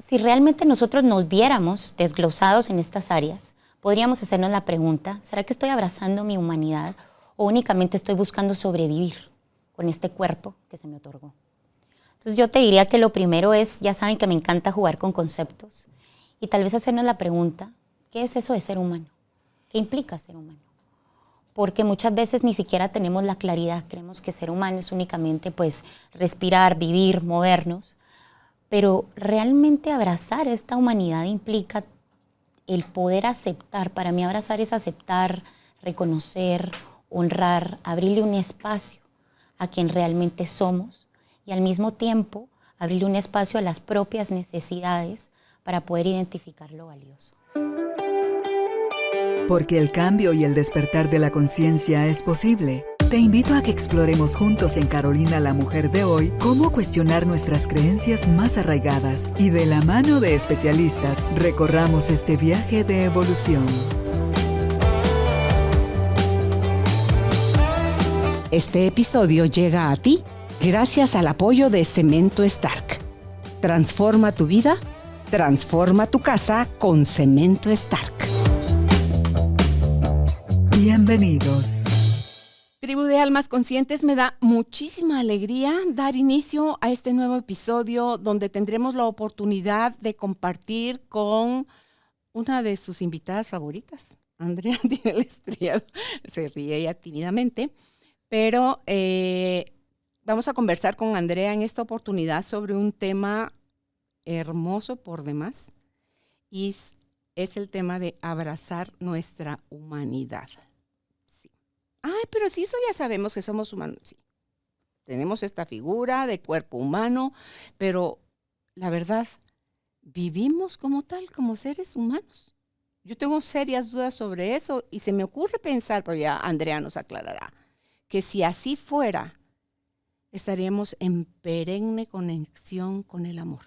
si realmente nosotros nos viéramos desglosados en estas áreas, podríamos hacernos la pregunta, ¿será que estoy abrazando mi humanidad o únicamente estoy buscando sobrevivir con este cuerpo que se me otorgó? Entonces yo te diría que lo primero es, ya saben que me encanta jugar con conceptos, y tal vez hacernos la pregunta, ¿qué es eso de ser humano? ¿Qué implica ser humano? Porque muchas veces ni siquiera tenemos la claridad, creemos que ser humano es únicamente pues respirar, vivir, movernos, pero realmente abrazar esta humanidad implica el poder aceptar. Para mí abrazar es aceptar, reconocer, honrar, abrirle un espacio a quien realmente somos y al mismo tiempo abrirle un espacio a las propias necesidades para poder identificar lo valioso. Porque el cambio y el despertar de la conciencia es posible. Te invito a que exploremos juntos en Carolina la Mujer de hoy cómo cuestionar nuestras creencias más arraigadas y de la mano de especialistas recorramos este viaje de evolución. Este episodio llega a ti gracias al apoyo de Cemento Stark. Transforma tu vida, transforma tu casa con Cemento Stark. Bienvenidos. Tribu de Almas Conscientes, me da muchísima alegría dar inicio a este nuevo episodio donde tendremos la oportunidad de compartir con una de sus invitadas favoritas, Andrea Tinel Estriado. Se ríe ella tímidamente, pero vamos a conversar con Andrea en esta oportunidad sobre un tema hermoso por demás y es el tema de abrazar nuestra humanidad. Ay, pero sí, eso ya sabemos que somos humanos. Sí, tenemos esta figura de cuerpo humano, pero la verdad, ¿vivimos como tal, como seres humanos? Yo tengo serias dudas sobre eso y se me ocurre pensar, pero ya Andrea nos aclarará, que si así fuera, estaríamos en perenne conexión con el amor,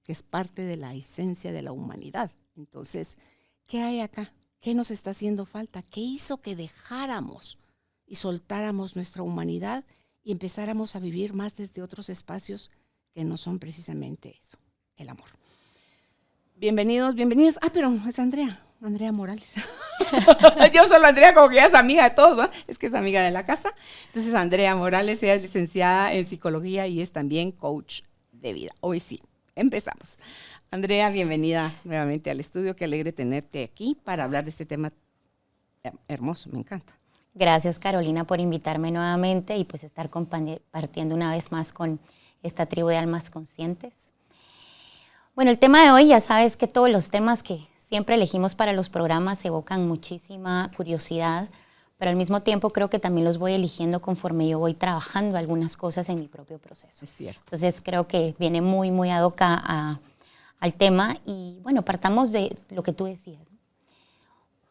que es parte de la esencia de la humanidad. Entonces, ¿qué hay acá? ¿Qué nos está haciendo falta? ¿Qué hizo que dejáramos y soltáramos nuestra humanidad y empezáramos a vivir más desde otros espacios que no son precisamente eso, el amor? Bienvenidos, bienvenidas. Ah, pero es Andrea Morales. Yo solo Andrea como que ya es amiga de todos, ¿no? Es que es amiga de la casa. Entonces Andrea Morales, ella es licenciada en psicología y es también coach de vida. Hoy sí, empezamos. Andrea, bienvenida nuevamente al estudio. Qué alegre tenerte aquí para hablar de este tema hermoso, me encanta. Gracias, Carolina, por invitarme nuevamente y pues estar compartiendo una vez más con esta tribu de almas conscientes. Bueno, el tema de hoy, ya sabes que todos los temas que siempre elegimos para los programas evocan muchísima curiosidad, pero al mismo tiempo creo que también los voy eligiendo conforme yo voy trabajando algunas cosas en mi propio proceso. Es cierto. Entonces creo que viene muy, muy ad hoc al tema y bueno, partamos de lo que tú decías.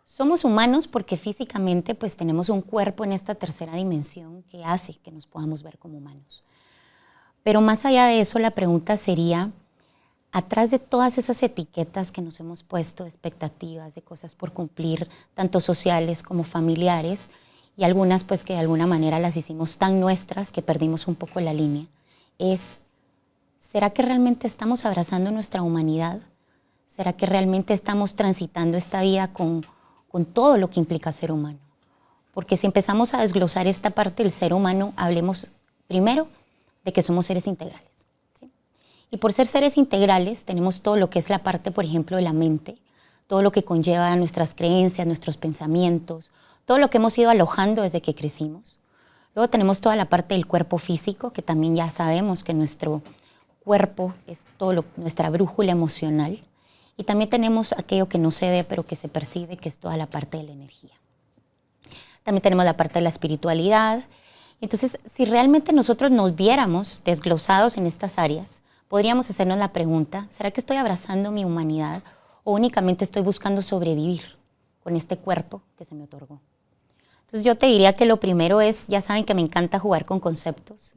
Somos humanos porque físicamente pues tenemos un cuerpo en esta tercera dimensión que hace que nos podamos ver como humanos. Pero más allá de eso, la pregunta sería, atrás de todas esas etiquetas que nos hemos puesto, expectativas de cosas por cumplir, tanto sociales como familiares, y algunas pues que de alguna manera las hicimos tan nuestras que perdimos un poco la línea, ¿será que realmente estamos abrazando nuestra humanidad? ¿Será que realmente estamos transitando esta vida con todo lo que implica ser humano? Porque si empezamos a desglosar esta parte del ser humano, hablemos primero de que somos seres integrales, ¿sí? Y por ser seres integrales tenemos todo lo que es la parte, por ejemplo, de la mente, todo lo que conlleva nuestras creencias, nuestros pensamientos, todo lo que hemos ido alojando desde que crecimos. Luego tenemos toda la parte del cuerpo físico, que también ya sabemos que nuestro cuerpo es nuestra brújula emocional. Y también tenemos aquello que no se ve, pero que se percibe, que es toda la parte de la energía. También tenemos la parte de la espiritualidad. Entonces, si realmente nosotros nos viéramos desglosados en estas áreas, podríamos hacernos la pregunta, ¿será que estoy abrazando mi humanidad o únicamente estoy buscando sobrevivir con este cuerpo que se me otorgó? Entonces, yo te diría que lo primero es, ya saben que me encanta jugar con conceptos,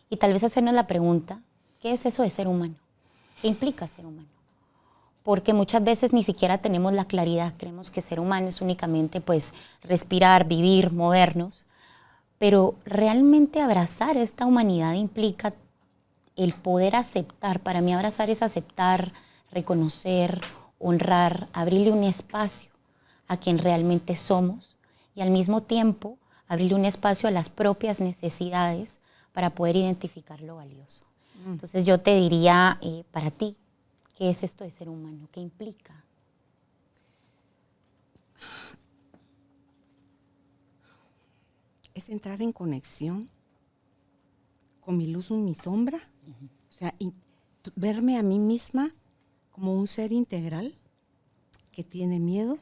y tal vez hacernos la pregunta, ¿qué es eso de ser humano? ¿Qué implica ser humano? Porque muchas veces ni siquiera tenemos la claridad, creemos que ser humano es únicamente pues respirar, vivir, movernos, pero realmente abrazar esta humanidad implica el poder aceptar. Para mí abrazar es aceptar, reconocer, honrar, abrirle un espacio a quien realmente somos y al mismo tiempo abrirle un espacio a las propias necesidades para poder identificar lo valioso. Entonces yo te diría, para ti, ¿qué es esto de ser humano? ¿Qué implica? Es entrar en conexión con mi luz y mi sombra. O sea, verme a mí misma como un ser integral que tiene miedo,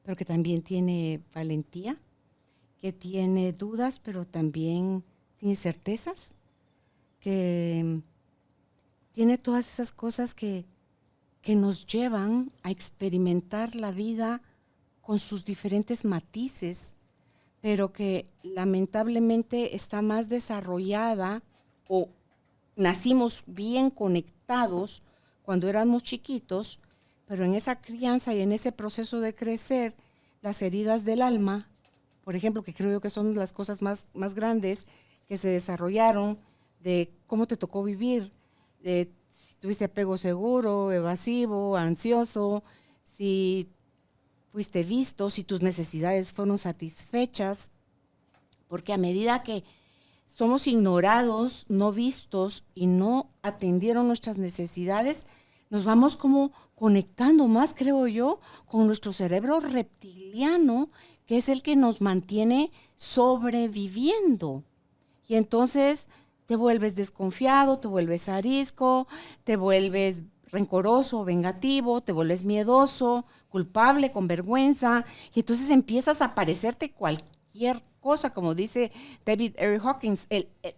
pero que también tiene valentía, que tiene dudas, pero también tiene certezas, que tiene todas esas cosas que nos llevan a experimentar la vida con sus diferentes matices, pero que lamentablemente está más desarrollada o nacimos bien conectados cuando éramos chiquitos, pero en esa crianza y en ese proceso de crecer, las heridas del alma, por ejemplo, que creo yo que son las cosas más grandes que se desarrollaron, de cómo te tocó vivir, de si tuviste apego seguro, evasivo, ansioso, si fuiste visto, si tus necesidades fueron satisfechas, porque a medida que somos ignorados, no vistos y no atendieron nuestras necesidades, nos vamos como conectando más, creo yo, con nuestro cerebro reptiliano, que es el que nos mantiene sobreviviendo. Y entonces te vuelves desconfiado, te vuelves arisco, te vuelves rencoroso, vengativo, te vuelves miedoso, culpable, con vergüenza, y entonces empiezas a parecerte cualquier cosa, como dice David Eric Hawkins,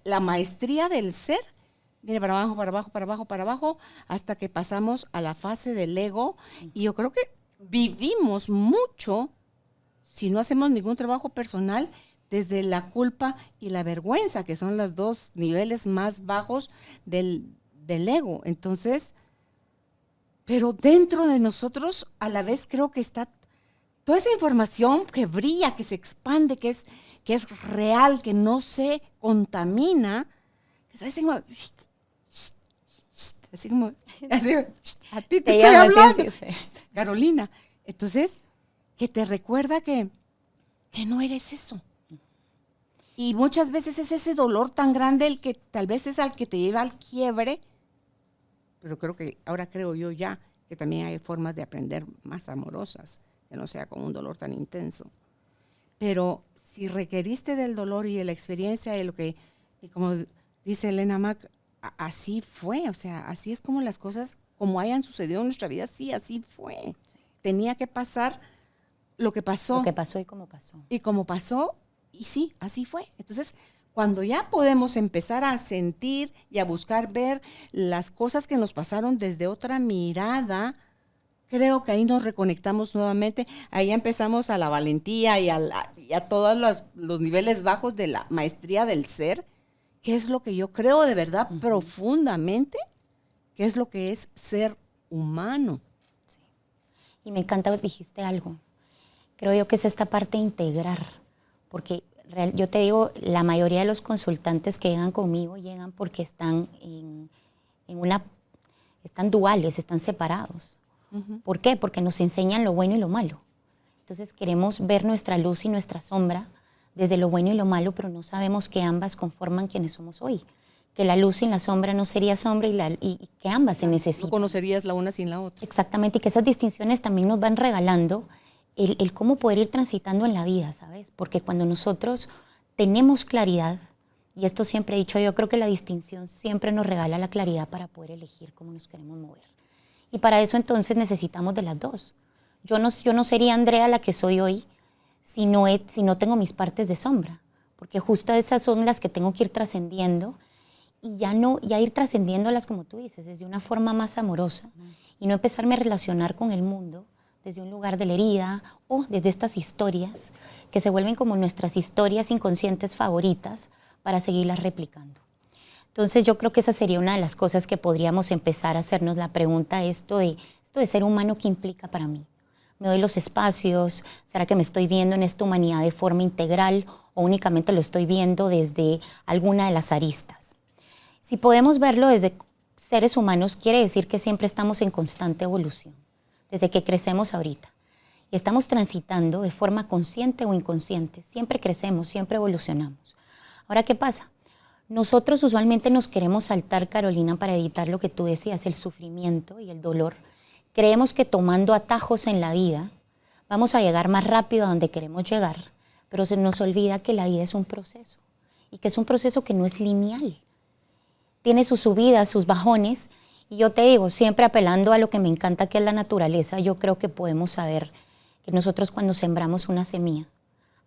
la maestría del ser viene para abajo, para abajo, para abajo, para abajo, hasta que pasamos a la fase del ego, y yo creo que vivimos mucho, si no hacemos ningún trabajo personal, desde la culpa y la vergüenza, que son los dos niveles más bajos del ego. Entonces, pero dentro de nosotros a la vez creo que está toda esa información que brilla, que se expande, que es real, que no se contamina, que es así como a ti te estoy hablando, sí. Carolina. Entonces, que te recuerda que no eres eso. Y muchas veces es ese dolor tan grande el que tal vez es al que te lleva al quiebre, pero ahora creo yo ya que también hay formas de aprender más amorosas, que no sea con un dolor tan intenso. Pero si requeriste del dolor y de la experiencia y como dice Elena Mack, así fue, o sea, así es como las cosas, como hayan sucedido en nuestra vida, sí, así fue. Sí. Tenía que pasar lo que pasó. Lo que pasó y cómo pasó. Y cómo pasó, y sí, así fue. Entonces, cuando ya podemos empezar a sentir y a buscar ver las cosas que nos pasaron desde otra mirada, creo que ahí nos reconectamos nuevamente, ahí empezamos a la valentía y a todos los niveles bajos de la maestría del ser, que es lo que yo creo de verdad profundamente, que es lo que es ser humano. Sí. Y me encanta que dijiste algo. Creo yo que es esta parte de integrar, porque yo te digo, la mayoría de los consultantes que llegan conmigo llegan porque están están duales, están separados. ¿Por qué? Porque nos enseñan lo bueno y lo malo. Entonces queremos ver nuestra luz y nuestra sombra desde lo bueno y lo malo, pero no sabemos que ambas conforman quienes somos hoy. Que la luz sin la sombra no sería sombra y que ambas se necesitan. No conocerías la una sin la otra. Exactamente, y que esas distinciones también nos van regalando el cómo poder ir transitando en la vida, ¿sabes? Porque cuando nosotros tenemos claridad, y esto siempre he dicho, yo creo que la distinción siempre nos regala la claridad para poder elegir cómo nos queremos mover. Y para eso entonces necesitamos de las dos. Yo no sería Andrea la que soy hoy si no tengo mis partes de sombra, porque justo esas son las que tengo que ir trascendiendo y ya ir trascendiéndolas, como tú dices, desde una forma más amorosa y no empezarme a relacionar con el mundo desde un lugar de la herida o desde estas historias que se vuelven como nuestras historias inconscientes favoritas para seguirlas replicando. Entonces yo creo que esa sería una de las cosas que podríamos empezar a hacernos la pregunta, esto de ser humano, ¿qué implica para mí? ¿Me doy los espacios? ¿Será que me estoy viendo en esta humanidad de forma integral o únicamente lo estoy viendo desde alguna de las aristas? Si podemos verlo desde seres humanos quiere decir que siempre estamos en constante evolución, desde que crecemos ahorita. Y estamos transitando de forma consciente o inconsciente. Siempre crecemos, siempre evolucionamos. Ahora, ¿qué pasa? Nosotros usualmente nos queremos saltar, Carolina, para evitar lo que tú decías, el sufrimiento y el dolor. Creemos que tomando atajos en la vida vamos a llegar más rápido a donde queremos llegar, pero se nos olvida que la vida es un proceso y que es un proceso que no es lineal. Tiene sus subidas, sus bajones, y yo te digo, siempre apelando a lo que me encanta, que es la naturaleza, yo creo que podemos saber que nosotros cuando sembramos una semilla,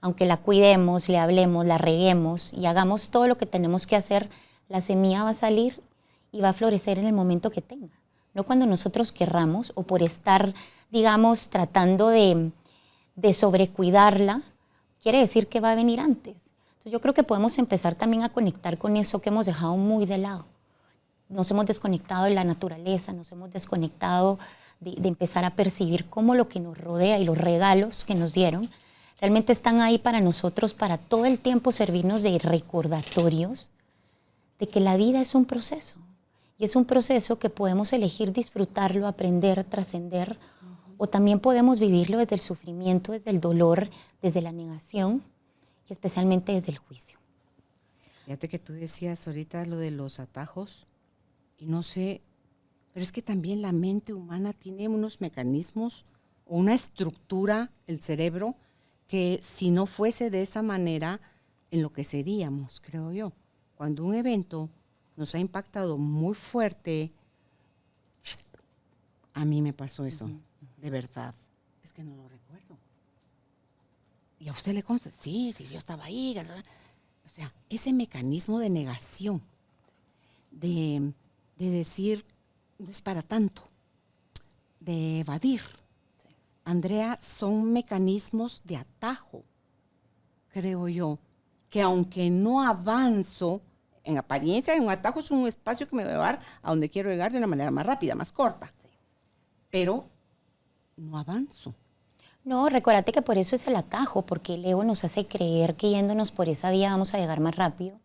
aunque la cuidemos, le hablemos, la reguemos y hagamos todo lo que tenemos que hacer, la semilla va a salir y va a florecer en el momento que tenga. No cuando nosotros querramos o por estar, digamos, tratando de sobrecuidarla, quiere decir que va a venir antes. Entonces yo creo que podemos empezar también a conectar con eso que hemos dejado muy de lado. Nos hemos desconectado de la naturaleza, nos hemos desconectado de empezar a percibir cómo lo que nos rodea y los regalos que nos dieron realmente están ahí para nosotros, para todo el tiempo servirnos de recordatorios de que la vida es un proceso. Y es un proceso que podemos elegir disfrutarlo, aprender, trascender, o también podemos vivirlo desde el sufrimiento, desde el dolor, desde la negación y especialmente desde el juicio. Fíjate que tú decías ahorita lo de los atajos, y no sé, pero es que también la mente humana tiene unos mecanismos o una estructura, el cerebro, que si no fuese de esa manera, enloqueceríamos, creo yo. Cuando un evento nos ha impactado muy fuerte, a mí me pasó eso, de verdad. Es que no lo recuerdo. ¿Y a usted le consta? Sí, yo estaba ahí. O sea, ese mecanismo de negación, de decir, no es para tanto, de evadir. Sí. Andrea, son mecanismos de atajo, creo yo, que aunque no avanzo, en apariencia, en un atajo es un espacio que me va a llevar a donde quiero llegar de una manera más rápida, más corta. Sí. Pero no avanzo. No, recuérdate que por eso es el atajo, porque el ego nos hace creer que yéndonos por esa vía vamos a llegar más rápido,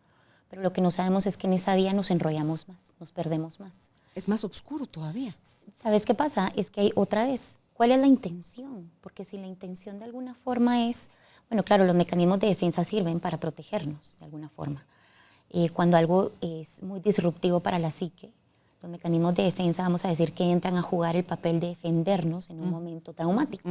pero lo que no sabemos es que en esa vía nos enrollamos más, nos perdemos más. Es más oscuro todavía. ¿Sabes qué pasa? Es que hay otra vez, ¿cuál es la intención? Porque si la intención de alguna forma es, bueno, claro, los mecanismos de defensa sirven para protegernos de alguna forma. Cuando algo es muy disruptivo para la psique, los mecanismos de defensa, vamos a decir que entran a jugar el papel de defendernos en un momento traumático.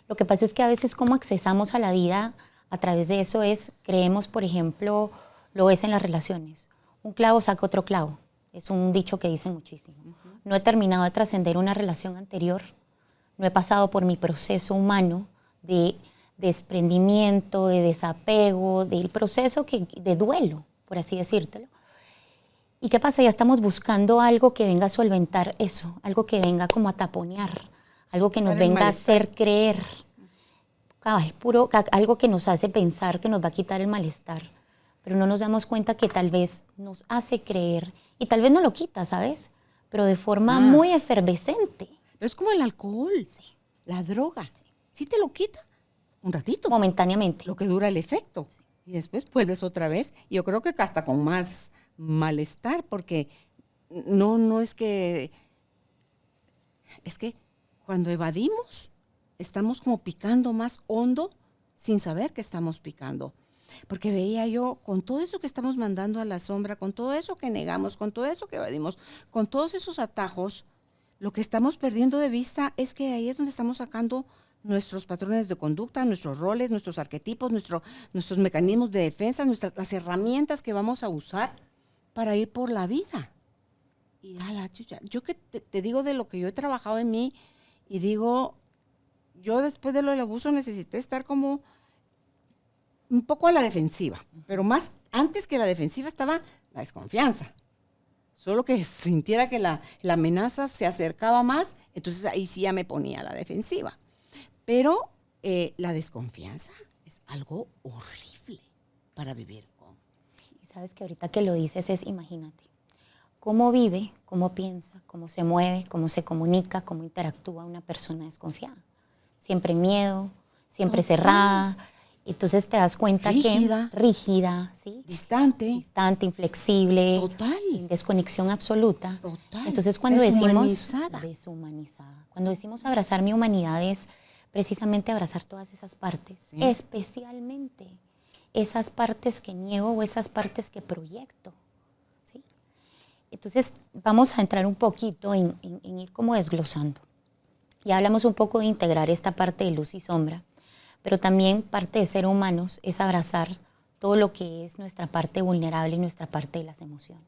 Lo que pasa es que a veces cómo accesamos a la vida a través de eso es, creemos, por ejemplo, lo es en las relaciones. Un clavo saca otro clavo. Es un dicho que dicen muchísimo. No he terminado de trascender una relación anterior. No he pasado por mi proceso humano de desprendimiento, de desapego, del proceso de duelo, por así decírtelo. ¿Y qué pasa? Ya estamos buscando algo que venga a solventar eso, algo que venga como a taponear, algo que nos venga a hacer creer, algo que nos hace pensar que nos va a quitar el malestar, pero no nos damos cuenta que tal vez nos hace creer y tal vez no lo quita, ¿sabes? Pero de forma muy efervescente. Pero es como el alcohol, sí. La droga. Sí. ¿Sí te lo quita? Un ratito. Momentáneamente. Lo que dura el efecto. Sí. Y después vuelves otra vez. Y yo creo que hasta con más malestar, porque no es que... Es que cuando evadimos, estamos como picando más hondo sin saber que estamos picando. Porque veía yo, con todo eso que estamos mandando a la sombra, con todo eso que negamos, con todo eso que evadimos, con todos esos atajos, lo que estamos perdiendo de vista es que ahí es donde estamos sacando nuestros patrones de conducta, nuestros roles, nuestros arquetipos, nuestros mecanismos de defensa, las herramientas que vamos a usar para ir por la vida. Y yo que te digo de lo que yo he trabajado en mí, y digo, yo después de lo del abuso necesité estar como un poco a la defensiva, pero más antes que la defensiva estaba la desconfianza. Solo que sintiera que la amenaza se acercaba más, entonces ahí sí ya me ponía a la defensiva. Pero la desconfianza es algo horrible para vivir con. Y sabes que ahorita que lo dices es, imagínate, cómo vive, cómo piensa, cómo se mueve, cómo se comunica, cómo interactúa una persona desconfiada. Siempre en miedo, siempre cerrada. Entonces te das cuenta Rígida. que rígida, ¿sí? Distante. Distante, inflexible, Total. en desconexión absoluta. Total. Entonces cuando Deshumanizada. deshumanizada, cuando decimos abrazar mi humanidad es precisamente abrazar todas esas partes, Sí. especialmente esas partes que niego o esas partes que proyecto, ¿sí? Entonces vamos a entrar un poquito en ir como desglosando. Ya hablamos un poco de integrar esta parte de luz y sombra, pero también parte de ser humanos es abrazar todo lo que es nuestra parte vulnerable y nuestra parte de las emociones.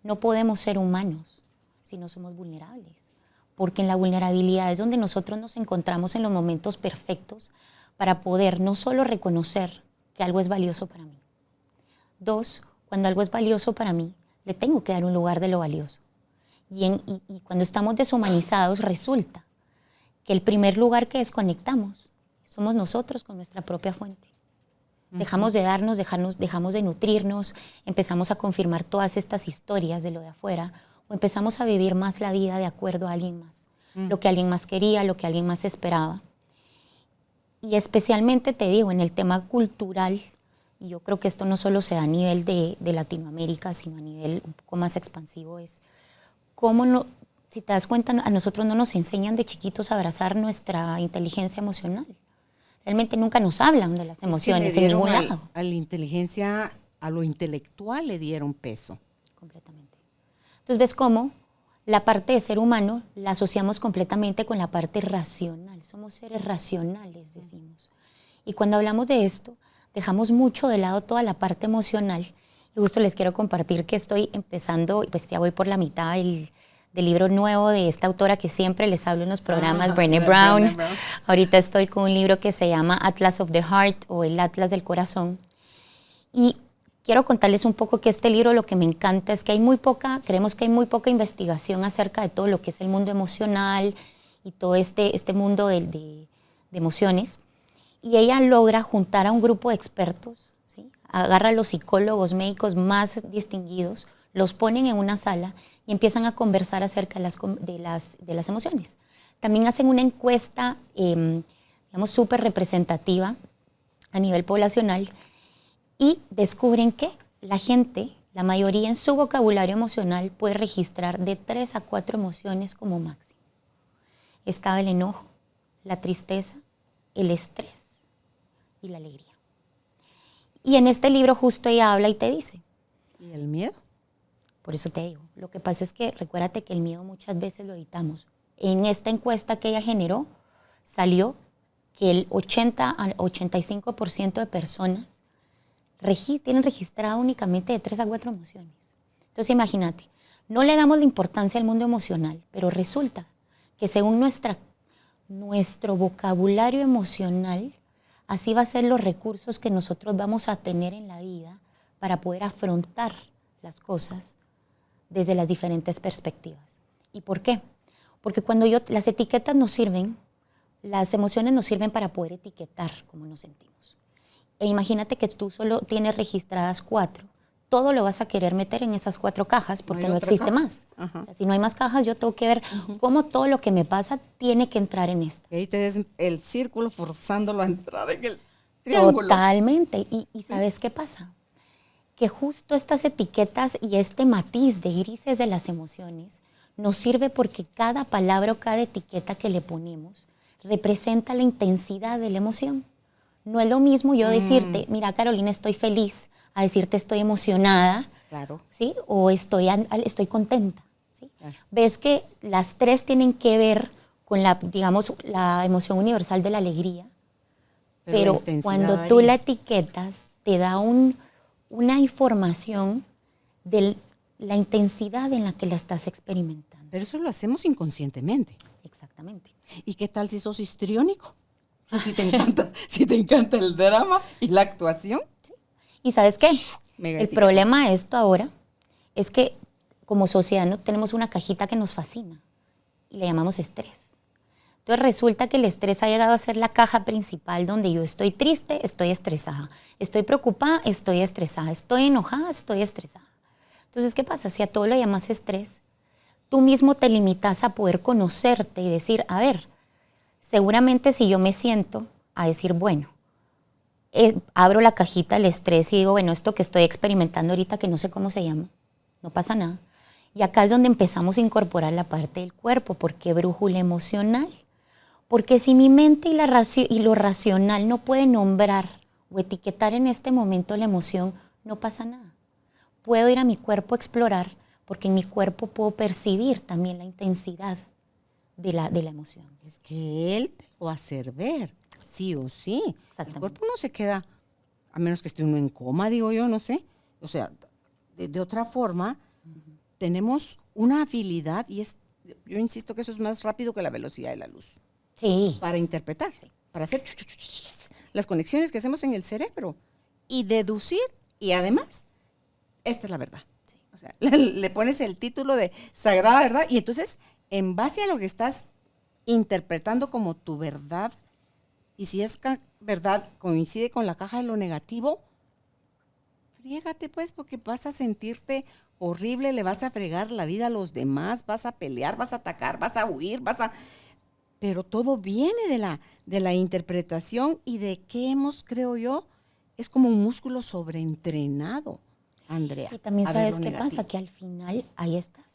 No podemos ser humanos si no somos vulnerables, porque en la vulnerabilidad es donde nosotros nos encontramos en los momentos perfectos para poder no solo reconocer que algo es valioso para mí. 2, cuando algo es valioso para mí, le tengo que dar un lugar de lo valioso. Y cuando estamos deshumanizados resulta que el primer lugar que desconectamos somos nosotros con nuestra propia fuente. Dejamos de darnos, dejamos de nutrirnos, empezamos a confirmar todas estas historias de lo de afuera o empezamos a vivir más la vida de acuerdo a alguien más. Lo que alguien más quería, lo que alguien más esperaba. Y especialmente te digo, en el tema cultural, y yo creo que esto no solo se da a nivel de Latinoamérica, sino a nivel un poco más expansivo, es cómo no, si te das cuenta, a nosotros no nos enseñan de chiquitos a abrazar nuestra inteligencia emocional. Realmente nunca nos hablan de las emociones en ningún lado. A la inteligencia, a lo intelectual le dieron peso. Completamente. Entonces ves cómo la parte de ser humano la asociamos completamente con la parte racional. Somos seres racionales, decimos. Y cuando hablamos de esto, dejamos mucho de lado toda la parte emocional. Y justo les quiero compartir que estoy empezando, pues ya voy por la mitad del libro nuevo de esta autora que siempre les hablo en los programas, Brené Brown. Ahorita estoy con un libro que se llama Atlas of the Heart o el Atlas del Corazón. Y quiero contarles un poco que este libro lo que me encanta es que creemos que hay muy poca investigación acerca de todo lo que es el mundo emocional y todo este mundo de emociones. Y ella logra juntar a un grupo de expertos, ¿sí? Agarra a los psicólogos, médicos más distinguidos, los ponen en una sala y empiezan a conversar acerca de las emociones. También hacen una encuesta, digamos, súper representativa a nivel poblacional y descubren que la gente, la mayoría en su vocabulario emocional, puede registrar de 3 a 4 emociones como máximo. Estaba el enojo, la tristeza, el estrés y la alegría. Y en este libro justo ella habla y te dice. ¿Y el miedo? Por eso te digo, lo que pasa es que recuérdate que el miedo muchas veces lo evitamos. En esta encuesta que ella generó, salió que el 80 al 85% de personas tienen registrado únicamente de 3 a 4 emociones. Entonces imagínate, no le damos la importancia al mundo emocional, pero resulta que según nuestro vocabulario emocional, así va a ser los recursos que nosotros vamos a tener en la vida para poder afrontar las cosas desde las diferentes perspectivas. ¿Y por qué? Porque cuando las etiquetas nos sirven, las emociones nos sirven para poder etiquetar cómo nos sentimos. E imagínate que tú solo tienes registradas 4, todo lo vas a querer meter en esas 4 cajas porque no existe más. O sea, si no hay más cajas, yo tengo que ver cómo todo lo que me pasa tiene que entrar en esta. Y ahí te des el círculo forzándolo a entrar en el triángulo. Totalmente. ¿Y sabes qué pasa? Que justo estas etiquetas y este matiz de grises de las emociones nos sirve porque cada palabra o cada etiqueta que le ponemos representa la intensidad de la emoción. No es lo mismo yo decirte, mira Carolina, estoy feliz, a decirte estoy emocionada, Claro. ¿sí? O estoy contenta, ¿sí? Claro. Ves que las 3 tienen que ver con digamos, la emoción universal de la alegría, pero cuando tú la etiquetas te da una información de la intensidad en la que la estás experimentando. Pero eso lo hacemos inconscientemente. Exactamente. ¿Y qué tal si sos histriónico? Si te encanta el drama y la actuación. Sí. ¿Y sabes qué? Mega El etiquetas. problema de esto ahora es que como sociedad no tenemos una cajita que nos fascina y le llamamos estrés. Entonces resulta que el estrés ha llegado a ser la caja principal donde yo estoy triste, estoy estresada. Estoy preocupada, estoy estresada. Estoy enojada, estoy estresada. Entonces, ¿qué pasa? Si a todo le llamas estrés, tú mismo te limitas a poder conocerte y decir, a ver, seguramente si yo me siento a decir, bueno, abro la cajita del estrés y digo, bueno, esto que estoy experimentando ahorita, que no sé cómo se llama, no pasa nada. Y acá es donde empezamos a incorporar la parte del cuerpo. ¿Por qué brújula emocional? Porque si mi mente y lo racional no puede nombrar o etiquetar en este momento la emoción, no pasa nada. Puedo ir a mi cuerpo a explorar, porque en mi cuerpo puedo percibir también la intensidad de la emoción. Es que él te lo va a hacer ver, sí o sí. El cuerpo no se queda, a menos que esté uno en coma, digo yo, no sé. O sea, de otra forma, tenemos una habilidad, y yo insisto que eso es más rápido que la velocidad de la luz. Sí. Para interpretar, para hacer las conexiones que hacemos en el cerebro y deducir, y además, esta es la verdad. Sí. O sea, le pones el título de Sagrada Verdad, y entonces, en base a lo que estás interpretando como tu verdad, y si es verdad coincide con la caja de lo negativo, friégate pues, porque vas a sentirte horrible, le vas a fregar la vida a los demás, vas a pelear, vas a atacar, vas a huir, pero todo viene de la interpretación y de que creo yo, es como un músculo sobreentrenado, Andrea. Y también sabes qué pasa, que al final ahí estás.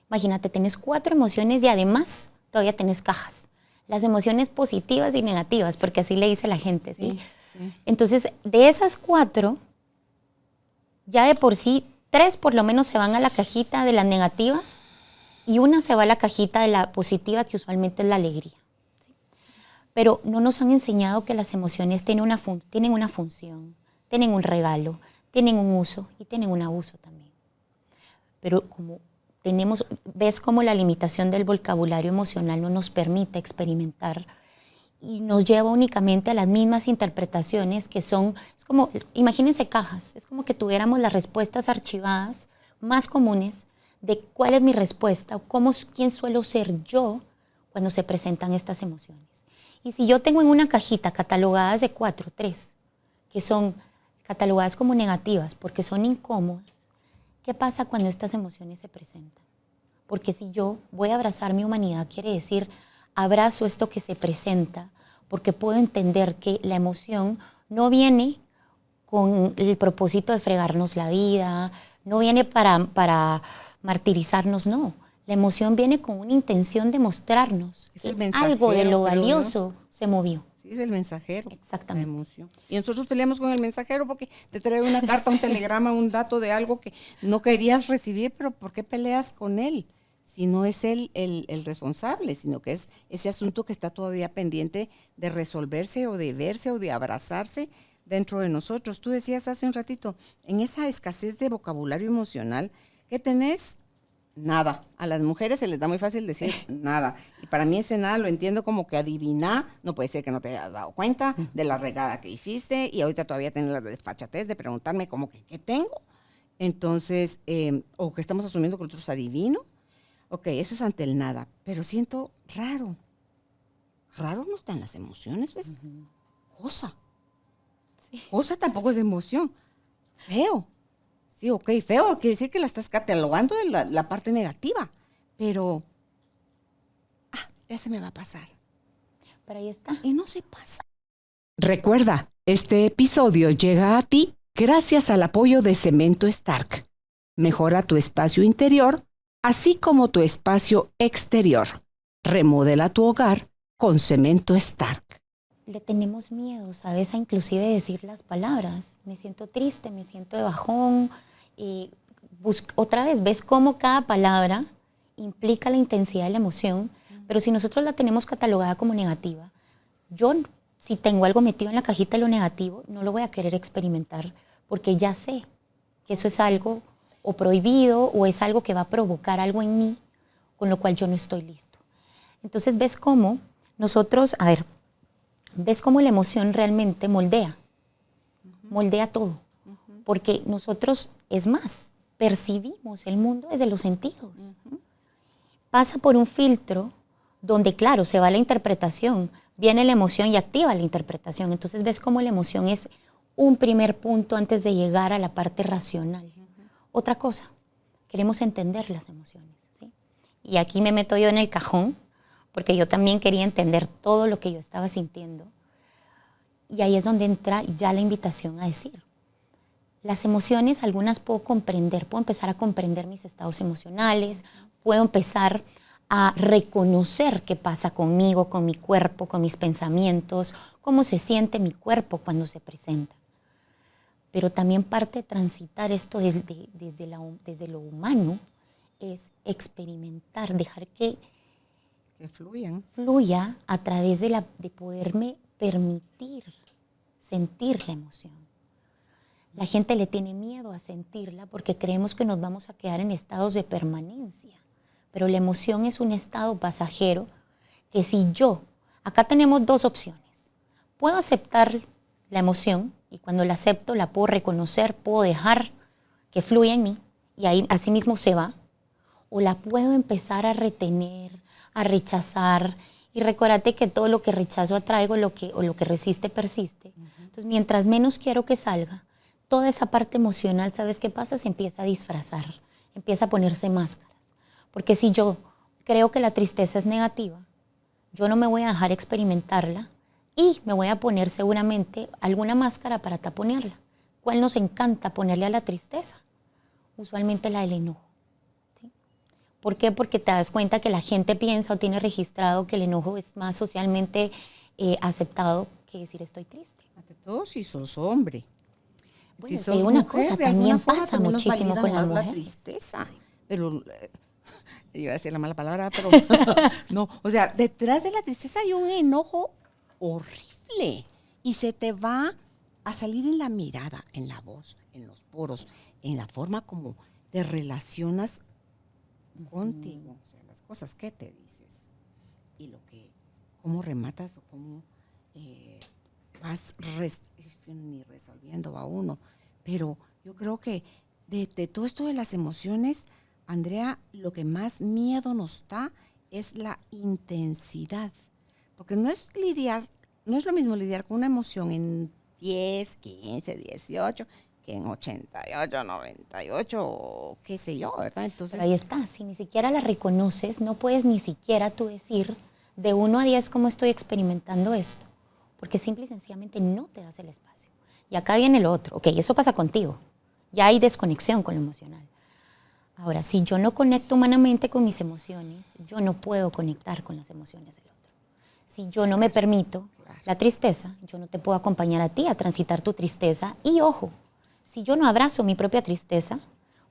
Imagínate, tenés 4 emociones y además todavía tenés cajas. Las emociones positivas y negativas, porque así le dice la gente, ¿sí? Sí. Entonces, de esas 4, ya de por sí, 3 por lo menos se van a la cajita de las negativas y 1 se va a la cajita de la positiva, que usualmente es la alegría. Pero no nos han enseñado que las emociones tienen una función, tienen un regalo, tienen un uso y tienen un abuso también. Pero ves cómo la limitación del vocabulario emocional no nos permite experimentar y nos lleva únicamente a las mismas interpretaciones que son, es como, imagínense cajas, es como que tuviéramos las respuestas archivadas más comunes de cuál es mi respuesta o quién suelo ser yo cuando se presentan estas emociones. Y si yo tengo en una cajita catalogadas de 4, 3, que son catalogadas como negativas porque son incómodas, ¿qué pasa cuando estas emociones se presentan? Porque si yo voy a abrazar mi humanidad, quiere decir, abrazo esto que se presenta, porque puedo entender que la emoción no viene con el propósito de fregarnos la vida, no viene para martirizarnos, no. La emoción viene con una intención de mostrarnos que algo de lo valioso se movió. Sí, es el mensajero. Exactamente. La emoción. Y nosotros peleamos con el mensajero porque te trae una carta, un telegrama, un dato de algo que no querías recibir, pero ¿por qué peleas con él? Si no es él el responsable, sino que es ese asunto que está todavía pendiente de resolverse o de verse o de abrazarse dentro de nosotros. Tú decías hace un ratito, en esa escasez de vocabulario emocional que tenés, nada. A las mujeres se les da muy fácil decir nada. Y para mí ese nada lo entiendo como que adivinar. No puede ser que no te hayas dado cuenta de la regada que hiciste y ahorita todavía tienes la desfachatez de preguntarme como que qué tengo. Entonces, o que estamos asumiendo que el otro es adivino. Ok, eso es ante el nada. Pero siento raro. Raro no están las emociones, ¿ves? Cosa. Sí. Cosa tampoco es emoción. Feo. Sí, ok, feo, quiere decir que la estás catalogando de la parte negativa, pero ya se me va a pasar. Pero ahí está. Y no se pasa. Recuerda, este episodio llega a ti gracias al apoyo de Cemento Stark. Mejora tu espacio interior, así como tu espacio exterior. Remodela tu hogar con Cemento Stark. Le tenemos miedo, ¿sabes? A inclusive decir las palabras. Me siento triste, me siento de bajón. Otra vez, ves cómo cada palabra implica la intensidad de la emoción, pero si nosotros la tenemos catalogada como negativa, yo, si tengo algo metido en la cajita de lo negativo, no lo voy a querer experimentar, porque ya sé que eso es algo o prohibido o es algo que va a provocar algo en mí, con lo cual yo no estoy listo. Entonces ves cómo nosotros, ves cómo la emoción realmente moldea todo. Porque nosotros, es más, percibimos el mundo desde los sentidos. Pasa por un filtro donde, claro, se va la interpretación, viene la emoción y activa la interpretación. Entonces ves cómo la emoción es un primer punto antes de llegar a la parte racional. Otra cosa, queremos entender las emociones, ¿sí? Y aquí me meto yo en el cajón, porque yo también quería entender todo lo que yo estaba sintiendo. Y ahí es donde entra ya la invitación a decir. Las emociones, algunas puedo comprender, puedo empezar a comprender mis estados emocionales, puedo empezar a reconocer qué pasa conmigo, con mi cuerpo, con mis pensamientos, cómo se siente mi cuerpo cuando se presenta. Pero también parte de transitar esto desde lo humano es experimentar, dejar que fluya a través de poderme permitir sentir la emoción. La gente le tiene miedo a sentirla porque creemos que nos vamos a quedar en estados de permanencia. Pero la emoción es un estado pasajero que acá tenemos dos opciones. Puedo aceptar la emoción y cuando la acepto la puedo reconocer, puedo dejar que fluya en mí y ahí así mismo se va. O la puedo empezar a retener, a rechazar. Y recuérdate que todo lo que rechazo atraigo, o lo que resiste persiste. Entonces, mientras menos quiero que salga, toda esa parte emocional, ¿sabes qué pasa? Se empieza a disfrazar, empieza a ponerse máscaras. Porque si yo creo que la tristeza es negativa, yo no me voy a dejar experimentarla y me voy a poner seguramente alguna máscara para taponearla. ¿Cuál nos encanta ponerle a la tristeza? Usualmente la del enojo. ¿Sí? ¿Por qué? Porque te das cuenta que la gente piensa o tiene registrado que el enojo es más socialmente aceptado que decir estoy triste. Ante todo si sos hombre. Bueno, si sos una cosa, también pasa muchísimo con la mujer. La tristeza. Sí. Pero, iba a decir la mala palabra, pero no. O sea, detrás de la tristeza hay un enojo horrible. Y se te va a salir en la mirada, en la voz, en los poros, en la forma como te relacionas contigo. O sea, las cosas que te dices. Y cómo rematas o cómo vas ni resolviendo a uno. Pero yo creo que de todo esto de las emociones, Andrea, lo que más miedo nos da es la intensidad. Porque no es lo mismo lidiar con una emoción en 10, 15, 18, que en 88, 98, o qué sé yo, ¿verdad? Entonces, pero ahí está, si ni siquiera la reconoces, no puedes ni siquiera tú decir de 1 a 10 cómo estoy experimentando esto. Porque simple y sencillamente no te das el espacio. Y acá viene lo otro. Ok, eso pasa contigo. Ya hay desconexión con lo emocional. Ahora, si yo no conecto humanamente con mis emociones, yo no puedo conectar con las emociones del otro. Si yo no me permito la tristeza, yo no te puedo acompañar a ti a transitar tu tristeza. Y ojo, si yo no abrazo mi propia tristeza,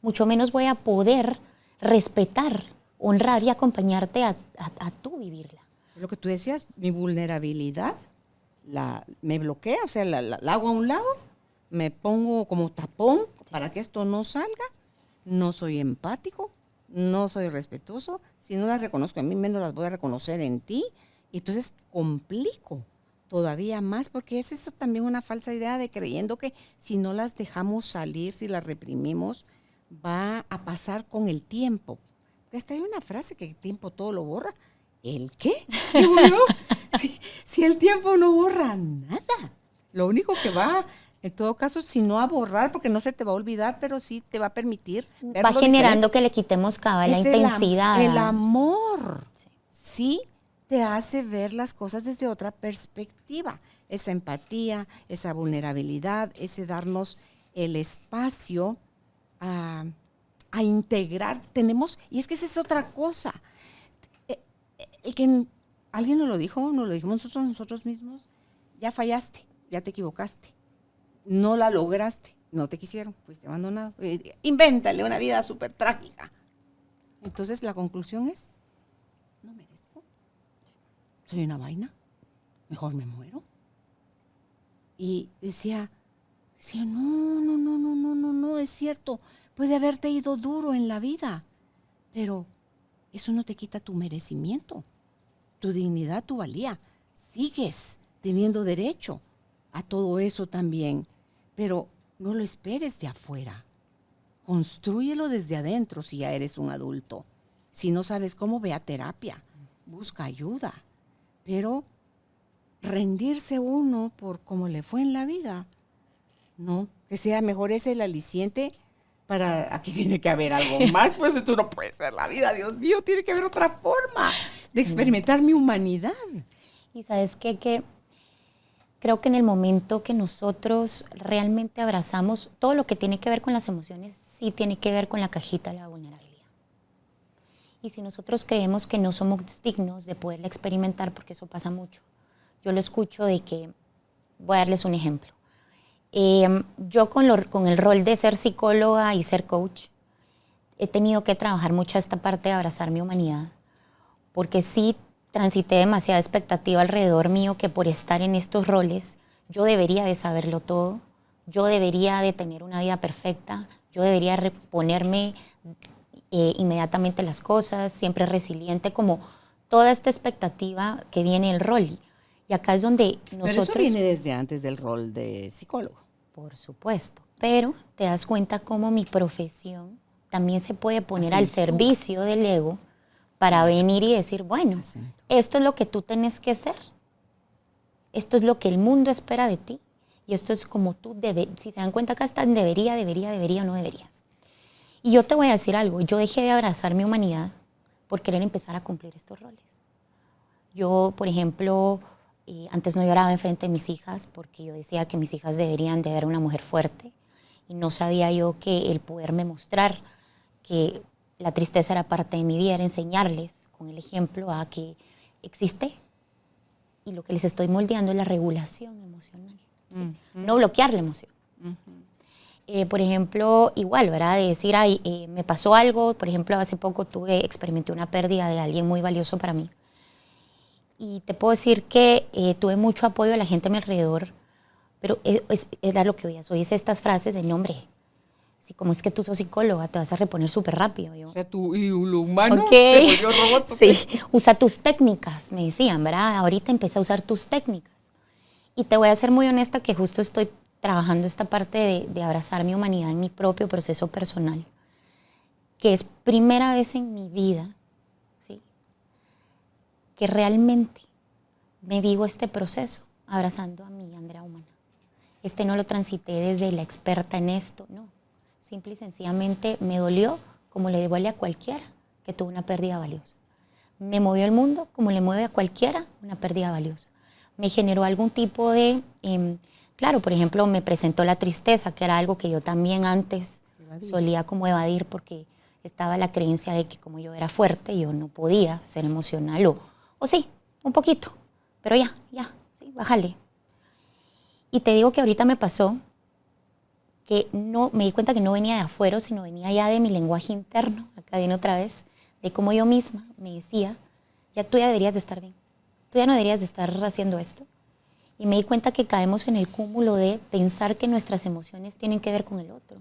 mucho menos voy a poder respetar, honrar y acompañarte a tú vivirla. Lo que tú decías, mi vulnerabilidad, me bloquea, o sea, la hago a un lado, me pongo como tapón para que esto no salga, no soy empático, no soy respetuoso, si no las reconozco en mí, menos las voy a reconocer en ti, y entonces complico todavía más, porque es eso también una falsa idea de creyendo que si no las dejamos salir, si las reprimimos, va a pasar con el tiempo. Porque hasta hay una frase que el tiempo todo lo borra. ¿El qué? Digo yo, si el tiempo no borra nada. Lo único que va, en todo caso, si no a borrar, porque no se te va a olvidar, pero sí te va a permitir verlo va generando diferente. que le quitemos la intensidad. El amor, sí, te hace ver las cosas desde otra perspectiva. Esa empatía, esa vulnerabilidad, ese darnos el espacio a integrar. Y es que esa es otra cosa. Alguien nos lo dijimos nosotros mismos, ya fallaste, ya te equivocaste, no la lograste, no te quisieron, fuiste abandonado. Invéntale una vida súper trágica. Entonces la conclusión es, no merezco, soy una vaina, mejor me muero. Y decía, no, es cierto, puede haberte ido duro en la vida, pero eso no te quita tu merecimiento, tu dignidad, tu valía. Sigues teniendo derecho a todo eso también, pero no lo esperes de afuera. Constrúyelo desde adentro si ya eres un adulto. Si no sabes cómo, ve a terapia, busca ayuda. Pero rendirse uno por cómo le fue en la vida, no, que sea mejor ese el aliciente. Aquí tiene que haber algo más, pues esto no puede ser la vida, Dios mío, tiene que haber otra forma de experimentar mi humanidad. Y sabes qué, que Creo que en el momento que nosotros realmente abrazamos todo lo que tiene que ver con las emociones, sí tiene que ver con la cajita de la vulnerabilidad. Y si nosotros creemos que no somos dignos de poderla experimentar, porque eso pasa mucho, yo lo escucho de que, voy a darles un ejemplo. Yo con el rol de ser psicóloga y ser coach, he tenido que trabajar mucho esta parte de abrazar mi humanidad, porque sí transité demasiada expectativa alrededor mío que por estar en estos roles yo debería de saberlo todo, yo debería de tener una vida perfecta, yo debería reponerme inmediatamente las cosas, siempre resiliente, como toda esta expectativa que viene el rol. Y acá es donde nosotros... Pero eso viene desde antes del rol de psicólogo. Por supuesto, pero te das cuenta cómo mi profesión también se puede poner al servicio del ego para venir y decir, bueno, esto es lo que tú tienes que ser. Esto es lo que el mundo espera de ti. Y esto es como tú debes. Si se dan cuenta, acá está debería o no deberías. Y yo te voy a decir algo. Yo dejé de abrazar mi humanidad por querer empezar a cumplir estos roles. Yo, por ejemplo, antes no lloraba enfrente de mis hijas porque yo decía que mis hijas deberían de ver una mujer fuerte. Y no sabía yo que el poderme mostrar que la tristeza era parte de mi vida, era enseñarles con el ejemplo a que existe y lo que les estoy moldeando es la regulación emocional, ¿sí? No bloquear la emoción. Por ejemplo, igual, ¿verdad? De decir, me pasó algo, por ejemplo, hace poco experimenté una pérdida de alguien muy valioso para mí y te puedo decir que tuve mucho apoyo de la gente a mi alrededor, pero era lo que oías estas frases de nombre. Como es que tú sos psicóloga, te vas a reponer súper rápido. Yo, o sea, tú y lo humano te volvió robot. Sí, usa tus técnicas, me decían, ¿verdad? Ahorita empecé a usar tus técnicas. Y te voy a ser muy honesta que justo estoy trabajando esta parte de abrazar mi humanidad en mi propio proceso personal, que es primera vez en mi vida, ¿sí? Que realmente me vivo este proceso abrazando a mi Andrea humana. No lo transité desde la experta en esto, no. Simple y sencillamente me dolió como le duele a cualquiera que tuvo una pérdida valiosa. Me movió el mundo como le mueve a cualquiera una pérdida valiosa. Me generó algún tipo de... claro, por ejemplo, me presentó la tristeza, que era algo que yo también antes solía como evadir porque estaba la creencia de que como yo era fuerte, yo no podía ser emocional. O sí, un poquito, pero ya, sí, bájale. Y te digo que ahorita me pasó que no, me di cuenta que no venía de afuera, sino venía ya de mi lenguaje interno, acá viene otra vez, de cómo yo misma me decía, tú ya deberías de estar bien, tú ya no deberías de estar haciendo esto. Y me di cuenta que caemos en el cúmulo de pensar que nuestras emociones tienen que ver con el otro.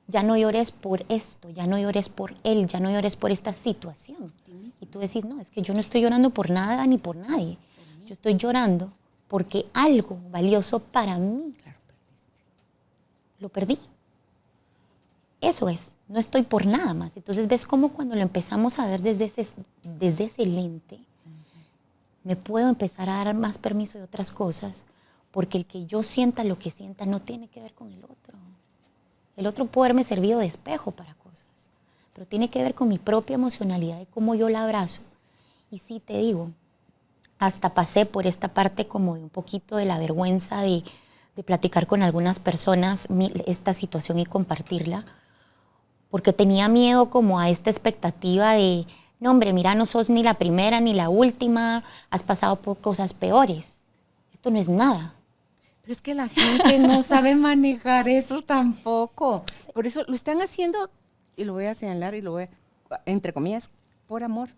Ya no llores por esto, ya no llores por él, ya no llores por esta situación. Y tú decís, no, es que yo no estoy llorando por nada ni por nadie. Yo estoy llorando porque algo valioso para mí lo perdí. Eso es, no estoy por nada más. Entonces ves cómo cuando lo empezamos a ver desde ese lente, me puedo empezar a dar más permiso de otras cosas, porque el que yo sienta lo que sienta no tiene que ver con el otro. El otro puede haberme servido de espejo para cosas, pero tiene que ver con mi propia emocionalidad y cómo yo la abrazo. Y sí te digo, hasta pasé por esta parte como de un poquito de la vergüenza de platicar con algunas personas esta situación y compartirla, porque tenía miedo como a esta expectativa de, no hombre, mira, no sos ni la primera ni la última, has pasado por cosas peores, esto no es nada. Pero es que la gente no sabe manejar eso tampoco, por eso lo están haciendo, y lo voy a señalar y lo voy a, entre comillas, por amor.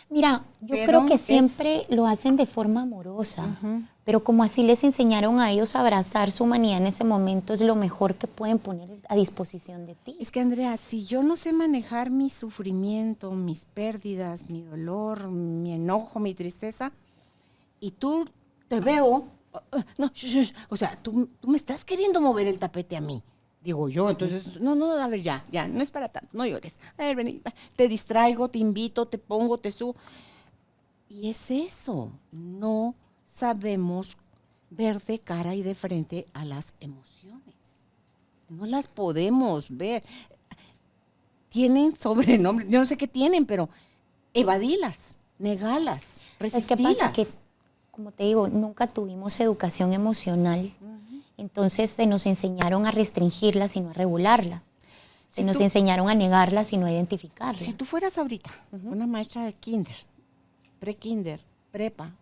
Mira, yo creo que siempre lo hacen de forma amorosa, pero como así les enseñaron a ellos a abrazar su humanidad en ese momento, es lo mejor que pueden poner a disposición de ti. Es que, Andrea, si yo no sé manejar mi sufrimiento, mis pérdidas, mi dolor, mi enojo, mi tristeza, y tú te veo, no, o sea, tú me estás queriendo mover el tapete a mí. Digo yo, entonces, no, a ver, ya, no es para tanto, no llores. A ver, vení, te distraigo, te invito, te pongo, te subo. Y es eso, no sabemos ver de cara y de frente a las emociones. No las podemos ver. Tienen sobrenombre, yo no sé qué tienen, pero evadilas, negalas, resistilas. Es que pasa que como te digo, nunca tuvimos educación emocional. Entonces se nos enseñaron a restringirlas y no a regularlas. Se nos enseñaron a negarlas y no a identificarlas. Si tú fueras ahorita una maestra de kinder, pre-kinder, prepa,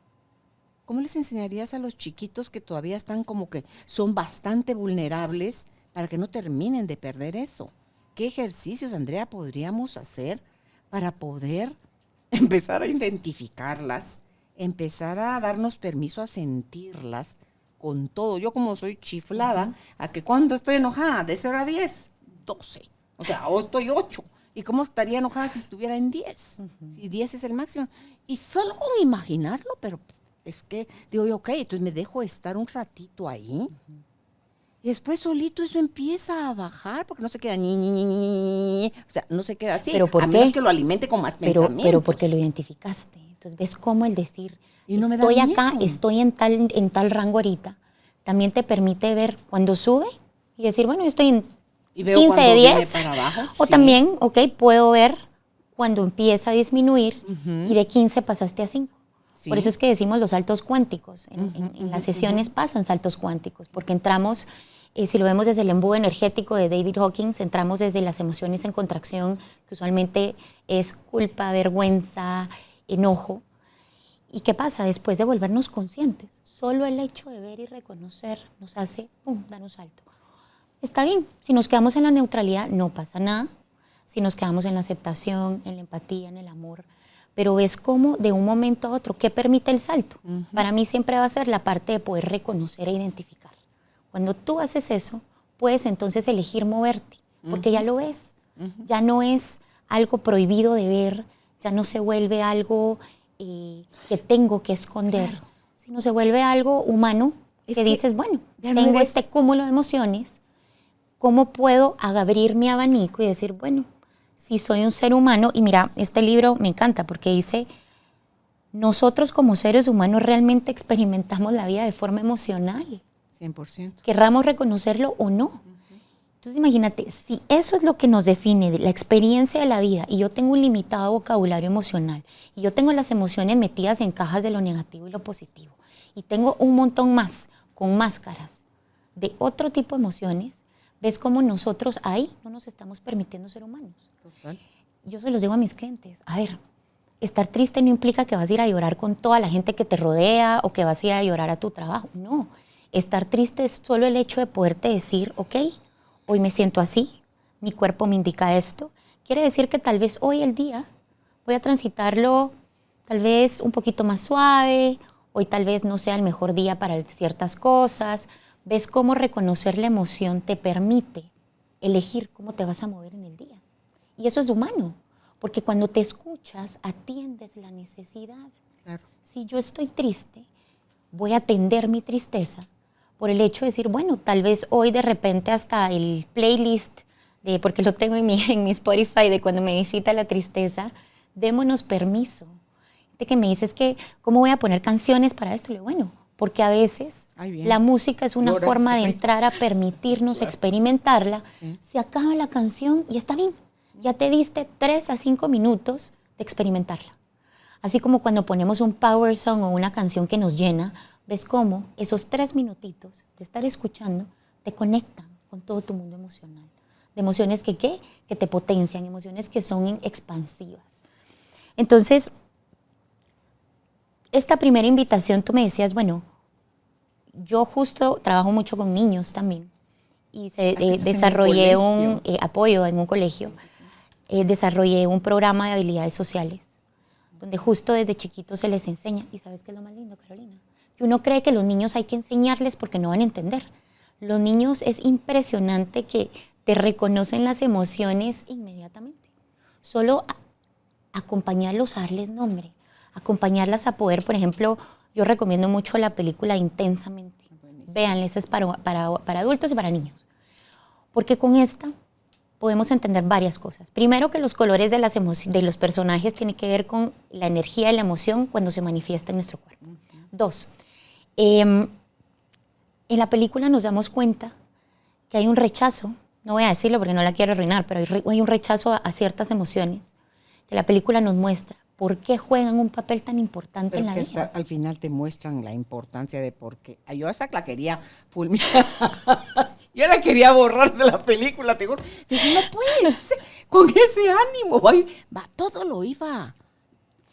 ¿cómo les enseñarías a los chiquitos que todavía están como que son bastante vulnerables para que no terminen de perder eso? ¿Qué ejercicios, Andrea, podríamos hacer para poder empezar a identificarlas, empezar a darnos permiso a sentirlas con todo? Yo como soy chiflada, a que cuando estoy enojada, de 0 a 10, 12. O sea, o estoy 8. ¿Y cómo estaría enojada si estuviera en 10? Si 10 es el máximo. Y solo con imaginarlo, pero es que digo yo, ok, entonces me dejo estar un ratito ahí. Y después solito eso empieza a bajar, porque no se queda o sea, no se queda así. ¿Pero por a qué? menos que lo alimente con más pensamientos. Pero porque lo identificaste. Entonces ves cómo el decir, Y no me da estoy acá, miedo. estoy en tal rango ahorita, también te permite ver cuando sube y decir, bueno, yo estoy en Y veo 15 de cuando viene 10. para abajo, O sí. también, ok, puedo ver cuando empieza a disminuir y de 15 pasaste a 5. Sí. Por eso es que decimos los saltos cuánticos. En las sesiones pasan saltos cuánticos, porque entramos, si lo vemos desde el embudo energético de David Hawkins, entramos desde las emociones en contracción, que usualmente es culpa, vergüenza, enojo. ¿Y qué pasa? Después de volvernos conscientes, solo el hecho de ver y reconocer nos hace, dar un salto. Está bien, si nos quedamos en la neutralidad no pasa nada, si nos quedamos en la aceptación, en la empatía, en el amor, pero ves cómo de un momento a otro, ¿qué permite el salto? Para mí siempre va a ser la parte de poder reconocer e identificar. Cuando tú haces eso, puedes entonces elegir moverte, porque ya lo ves, ya no es algo prohibido de ver, ya no se vuelve algo que tengo que esconder, sino se vuelve algo humano, que dices, bueno, ya no tengo eres- este cúmulo de emociones, ¿cómo puedo abrir mi abanico y decir, bueno, si soy un ser humano? Y mira, este libro me encanta porque dice, nosotros como seres humanos realmente experimentamos la vida de forma emocional, 100%. querramos reconocerlo o no. Entonces imagínate, si eso es lo que nos define, de la experiencia de la vida, y yo tengo un limitado vocabulario emocional, y yo tengo las emociones metidas en cajas de lo negativo y lo positivo, y tengo un montón más, con máscaras, de otro tipo de emociones, ves cómo nosotros ahí no nos estamos permitiendo ser humanos. Total. Yo se los digo a mis clientes, a ver, estar triste no implica que vas a ir a llorar con toda la gente que te rodea o que vas a ir a llorar a tu trabajo. No, estar triste es solo el hecho de poderte decir, ok, hoy me siento así, mi cuerpo me indica esto. Quiere decir que tal vez hoy el día voy a transitarlo tal vez un poquito más suave, hoy tal vez no sea el mejor día para ciertas cosas. ¿Ves cómo reconocer la emoción te permite elegir cómo te vas a mover en el día? Y eso es humano, porque cuando te escuchas, atiendes la necesidad. Claro. Si yo estoy triste, voy a atender mi tristeza por el hecho de decir, bueno, tal vez hoy de repente hasta el playlist, porque lo tengo en mi Spotify, de cuando me visita la tristeza, démonos permiso. De que me dices que, ¿cómo voy a poner canciones para esto? Le digo, bueno, porque a veces Ay, bien. la música es una Lloras, forma de ay. entrar a permitirnos experimentarla. Sí. Se acaba la canción y está bien. Ya te diste 3 a 5 minutos de experimentarla. Así como cuando ponemos un power song o una canción que nos llena, ves cómo esos 3 minutitos de estar escuchando te conectan con todo tu mundo emocional. De emociones que te potencian, emociones que son expansivas. Entonces, esta primera invitación, tú me decías, bueno, yo justo trabajo mucho con niños también y estás en un desarrollé un colegio. apoyo en un colegio. Desarrollé un programa de habilidades sociales donde justo desde chiquitos se les enseña. ¿Y sabes qué es lo más lindo, Carolina? Que uno cree que los niños hay que enseñarles porque no van a entender. Los niños es impresionante que te reconocen las emociones inmediatamente. Solo acompañarlos a darles nombre, acompañarlas a poder, por ejemplo, yo recomiendo mucho la película Intensamente. Véanla, esta es para adultos y para niños. Porque con esta podemos entender varias cosas. Primero, que los colores de los personajes tienen que ver con la energía y la emoción cuando se manifiesta en nuestro cuerpo. 2, en la película nos damos cuenta que hay un rechazo, no voy a decirlo porque no la quiero arruinar, pero hay un rechazo a ciertas emociones que la película nos muestra, por qué juegan un papel tan importante Pero en la que vida. al final te muestran la importancia de por qué. Yo esa la quería fulminar. Yo la quería borrar de la película, te juro. Dije, no puede ser, con ese ánimo, todo lo iba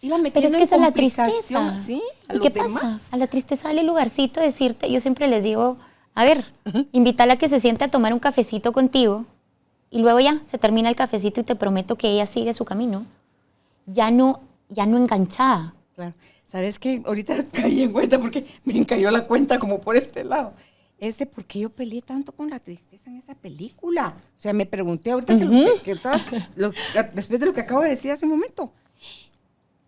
Pero metiendo es que en esa es la complicación, tristeza. ¿sí? ¿Y qué pasa? A la tristeza dale lugarcito, decirte, yo siempre les digo, a ver, invítala a que se siente a tomar un cafecito contigo y luego ya se termina el cafecito y te prometo que ella sigue su camino. Ya no enganchada. Claro. ¿Sabes qué? Ahorita caí en cuenta porque me cayó la cuenta como por este lado. ¿Por qué yo peleé tanto con la tristeza en esa película? O sea, me pregunté ahorita después de lo que acabo de decir hace un momento.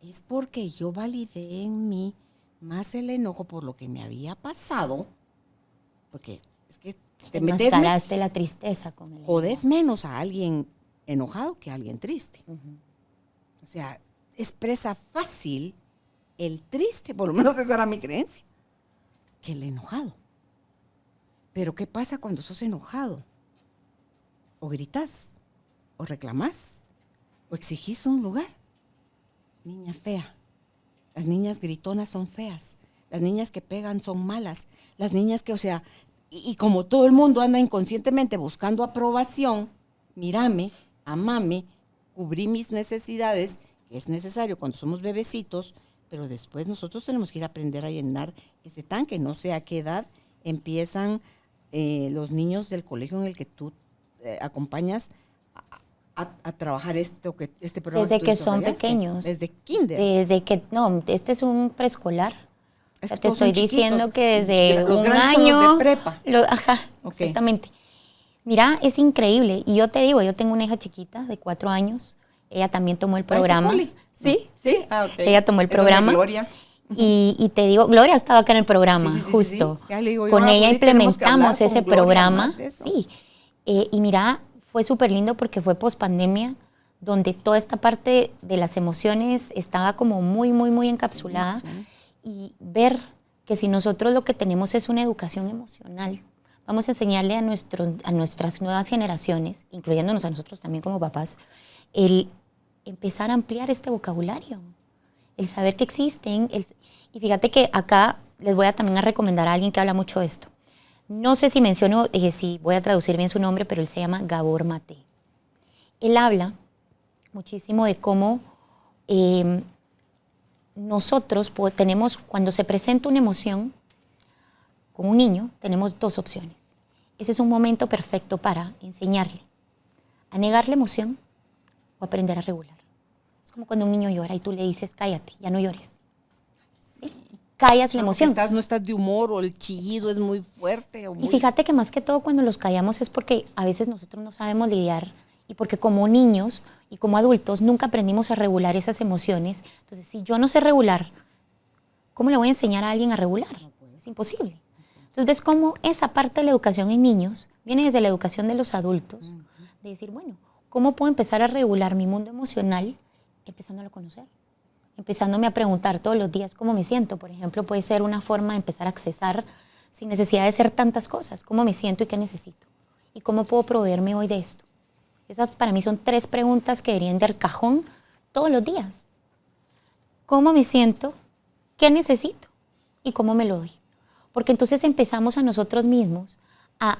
Es porque yo validé en mí más el enojo por lo que me había pasado, porque es que te enmascaraste la tristeza con él. Jodes menos a alguien enojado que a alguien triste. O sea, expresa fácil el triste, por lo menos esa era mi creencia, que el enojado. Pero ¿qué pasa cuando sos enojado? O gritas, o reclamás, o exigís un lugar. Niña fea. Las niñas gritonas son feas. Las niñas que pegan son malas. Las niñas que, o sea, y como todo el mundo anda inconscientemente buscando aprobación, mírame, amame, cubrí mis necesidades, que es necesario cuando somos bebecitos, pero después nosotros tenemos que ir a aprender a llenar ese tanque. No sé a qué edad empiezan los niños del colegio en el que tú acompañas a trabajar este programa. Desde que son pequeños. Desde kinder. Este es un preescolar. Es o sea, que te todos son estoy diciendo chiquitos. que desde Los un grandes son año. los de prepa. Ajá, Okay. exactamente. Mira, es increíble. Y yo te digo, yo tengo una hija chiquita de 4 años. Ella también tomó el programa. Poli? Sí, Sí. Ah, okay. Ella tomó el Eso programa. de Gloria. Y te digo, Gloria estaba acá en el programa, Sí. justo. Ya le digo, Con ella Poli, tenemos que hablar implementamos con ese Gloria programa. más de eso. Sí. Y mira, fue súper lindo porque fue pospandemia, donde toda esta parte de las emociones estaba como muy, muy, muy encapsulada. Sí. Y ver que si nosotros lo que tenemos es una educación emocional, vamos a enseñarle a nuestras nuevas generaciones, incluyéndonos a nosotros también como papás, el empezar a ampliar este vocabulario, el saber que existen. Y fíjate que acá les voy a también a recomendar a alguien que habla mucho de esto. No sé si menciono, si voy a traducir bien su nombre, pero él se llama Gabor Mate. Él habla muchísimo de cómo nosotros tenemos, cuando se presenta una emoción con un niño, tenemos 2 opciones. Ese es un momento perfecto para enseñarle a negar la emoción o aprender a regular. Es como cuando un niño llora y tú le dices, cállate, ya no llores. ¿Sí? Callas la emoción. No estás de humor o el chillido es muy fuerte. Y fíjate que más que todo cuando los callamos es porque a veces nosotros no sabemos lidiar y porque como niños y como adultos nunca aprendimos a regular esas emociones. Entonces, si yo no sé regular, ¿cómo le voy a enseñar a alguien a regular? Es imposible. Entonces, ves cómo esa parte de la educación en niños viene desde la educación de los adultos, de decir, bueno, ¿cómo puedo empezar a regular mi mundo emocional empezándolo a conocer? Empezándome a preguntar todos los días cómo me siento. Por ejemplo, puede ser una forma de empezar a accesar sin necesidad de ser tantas cosas. ¿Cómo me siento y qué necesito? ¿Y cómo puedo proveerme hoy de esto? Esas para mí son 3 preguntas que deberían de cajón todos los días. ¿Cómo me siento? ¿Qué necesito? ¿Y cómo me lo doy? Porque entonces empezamos a nosotros mismos a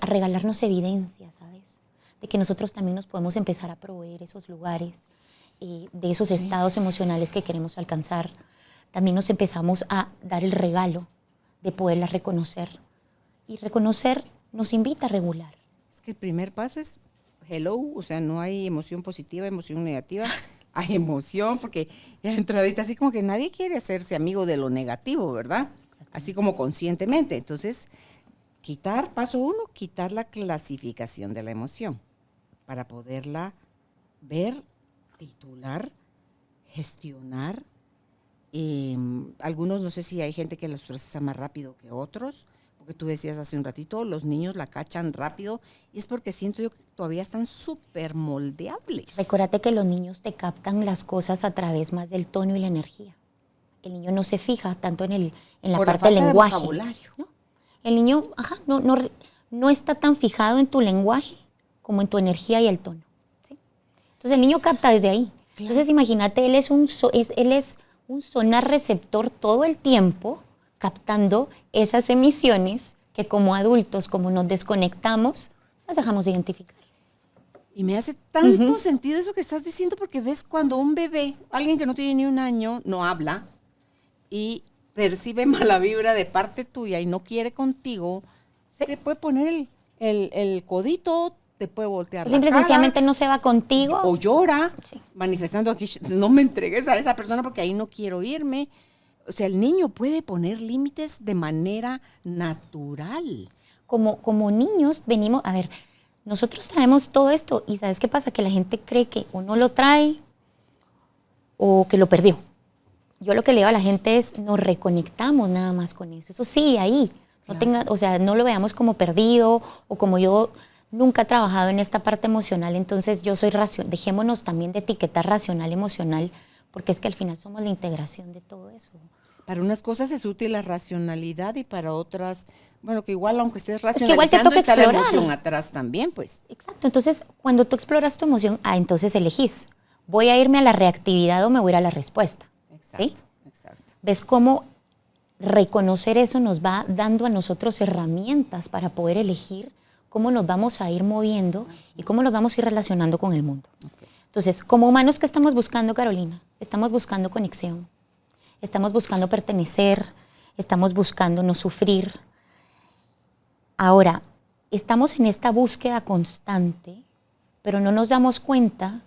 regalarnos evidencia, ¿sabes? De que nosotros también nos podemos empezar a proveer esos lugares, de esos estados emocionales que queremos alcanzar. También nos empezamos a dar el regalo de poderlas reconocer. Y reconocer nos invita a regular. Es que el primer paso es hello, o sea, no hay emoción positiva, emoción negativa. Hay emoción, porque ya entradita, así como que nadie quiere hacerse amigo de lo negativo, ¿verdad? Así como conscientemente. Entonces, paso 1, quitar la clasificación de la emoción para poderla ver, titular, gestionar. Algunos, no sé si hay gente que las procesa más rápido que otros, porque tú decías hace un ratito, los niños la cachan rápido, y es porque siento yo que todavía están súper moldeables. Recuérdate que los niños te captan las cosas a través más del tono y la energía. El niño no se fija tanto en la parte del lenguaje. Vocabulario. ¿No? El niño no está tan fijado en tu lenguaje como en tu energía y el tono. ¿Sí? Entonces el niño capta desde ahí. Entonces imagínate, él es un sonar receptor todo el tiempo, captando esas emisiones que como adultos, como nos desconectamos, las dejamos de identificar. Y me hace tanto sentido eso que estás diciendo, porque ves cuando un bebé, alguien que no tiene ni un año, no habla y percibe mala vibra de parte tuya y no quiere contigo, se te puede poner el codito, te puede voltear la Simple y cara, sencillamente no se va contigo. o llora, Sí. manifestando aquí, no me entregues a esa persona porque ahí no quiero irme. O sea, el niño puede poner límites de manera natural. Como niños venimos, a ver, nosotros traemos todo esto y ¿sabes qué pasa? Que la gente cree que o no lo trae o que lo perdió. Yo lo que le digo a la gente es, nos reconectamos nada más con eso. Eso sí, ahí. O sea, no lo veamos como perdido o como yo nunca he trabajado en esta parte emocional, entonces yo soy racional. Dejémonos también de etiquetar racional, emocional, porque es que al final somos la integración de todo eso. Para unas cosas es útil la racionalidad y para otras, bueno, que igual aunque estés que igual te racionalizando, toca está la explorar. emoción atrás también, pues. Exacto, entonces cuando tú exploras tu emoción, entonces elegís, ¿voy a irme a la reactividad o me voy a ir a la respuesta? Exacto, ¿Sí? exacto. ¿Ves cómo reconocer eso nos va dando a nosotros herramientas para poder elegir cómo nos vamos a ir moviendo y cómo nos vamos a ir relacionando con el mundo? Entonces, como humanos, ¿qué estamos buscando, Carolina? Estamos buscando conexión, estamos buscando pertenecer, estamos buscando no sufrir. Ahora, estamos en esta búsqueda constante, pero no nos damos cuenta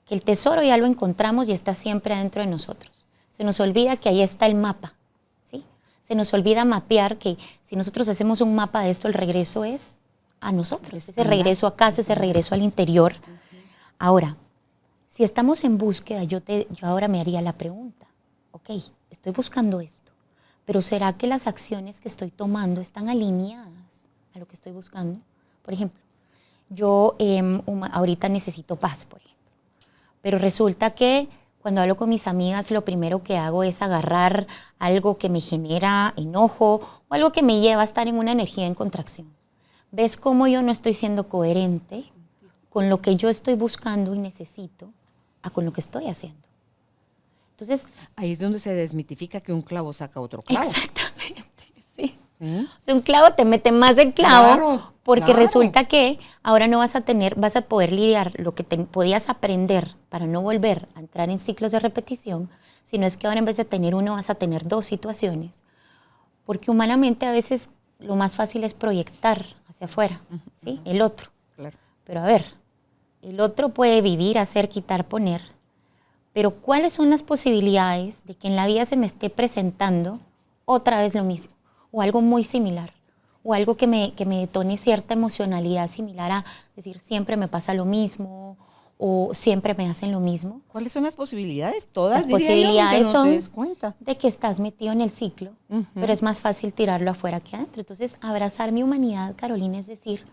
que el tesoro ya lo encontramos y está siempre adentro de nosotros. Se nos olvida que ahí está el mapa, ¿sí? Se nos olvida mapear que si nosotros hacemos un mapa de esto, el regreso es a nosotros, ese regreso a casa, ese regreso al interior. Ahora, si estamos en búsqueda, yo ahora me haría la pregunta, ok, estoy buscando esto, pero ¿será que las acciones que estoy tomando están alineadas a lo que estoy buscando? Por ejemplo, yo ahorita necesito paz, por ejemplo, pero resulta que cuando hablo con mis amigas, lo primero que hago es agarrar algo que me genera enojo o algo que me lleva a estar en una energía en contracción. ¿Ves cómo yo no estoy siendo coherente con lo que yo estoy buscando y necesito con lo que estoy haciendo? Entonces, ahí es donde se desmitifica que un clavo saca otro clavo. Exactamente, sí. O sea, un clavo te mete más del clavo, porque resulta que ahora no vas a poder lidiar lo que podías aprender para no volver a entrar en ciclos de repetición, sino es que ahora en vez de tener uno vas a tener dos situaciones, porque humanamente a veces lo más fácil es proyectar hacia afuera, ¿sí? El otro. Claro. Pero a ver, el otro puede vivir, hacer, quitar, poner, pero ¿cuáles son las posibilidades de que en la vida se me esté presentando otra vez lo mismo? O algo muy similar, o algo que me detone cierta emocionalidad similar a decir siempre me pasa lo mismo, o siempre me hacen lo mismo. ¿Cuáles son las posibilidades? Todas, Las posibilidades no te des son cuenta. de que estás metido en el ciclo, pero es más fácil tirarlo afuera que adentro. Entonces, abrazar mi humanidad, Carolina, es decir,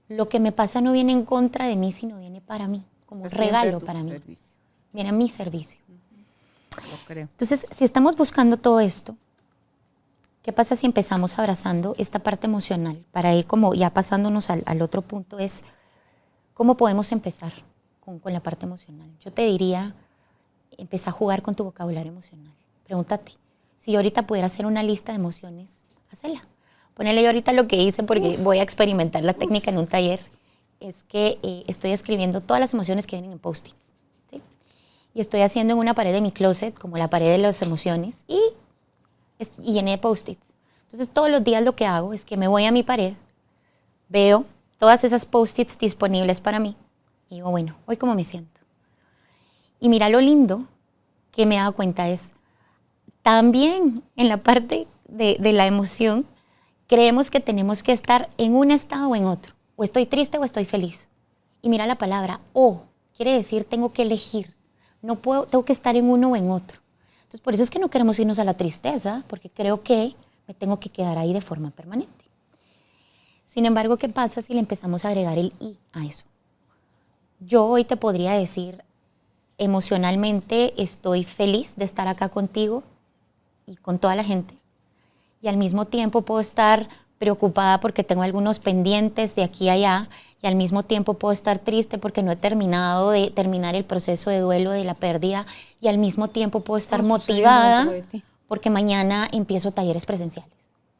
lo que me pasa no viene en contra de mí, sino viene para mí, como un regalo para mí. Viene a mi servicio. Lo creo. Entonces, si estamos buscando todo esto, ¿qué pasa si empezamos abrazando esta parte emocional? Para ir como ya pasándonos al otro punto es, ¿cómo podemos empezar con la parte emocional? Yo te diría, empieza a jugar con tu vocabulario emocional. Pregúntate, si yo ahorita pudiera hacer una lista de emociones, hacela. Ponele yo ahorita lo que hice porque voy a experimentar la técnica en un taller, es que estoy escribiendo todas las emociones que vienen en post-its, ¿sí? Y estoy haciendo en una pared de mi closet, como la pared de las emociones, y llené de post-its. Entonces todos los días lo que hago es que me voy a mi pared, veo todas esas post-its disponibles para mí y digo, bueno, hoy cómo me siento. Y mira lo lindo que me he dado cuenta es, también en la parte de la emoción, creemos que tenemos que estar en un estado o en otro. O estoy triste o estoy feliz. Y mira la palabra o, quiere decir tengo que elegir. No puedo, tengo que estar en uno o en otro. Entonces, por eso es que no queremos irnos a la tristeza, porque creo que me tengo que quedar ahí de forma permanente. Sin embargo, ¿qué pasa si le empezamos a agregar el y a eso? Yo hoy te podría decir, emocionalmente estoy feliz de estar acá contigo y con toda la gente. Y al mismo tiempo puedo estar preocupada porque tengo algunos pendientes de aquí a allá y al mismo tiempo puedo estar triste porque no he terminado de terminar el proceso de duelo de la pérdida, y al mismo tiempo puedo estar Todo sucediendo motivada dentro de ti. porque mañana empiezo talleres presenciales.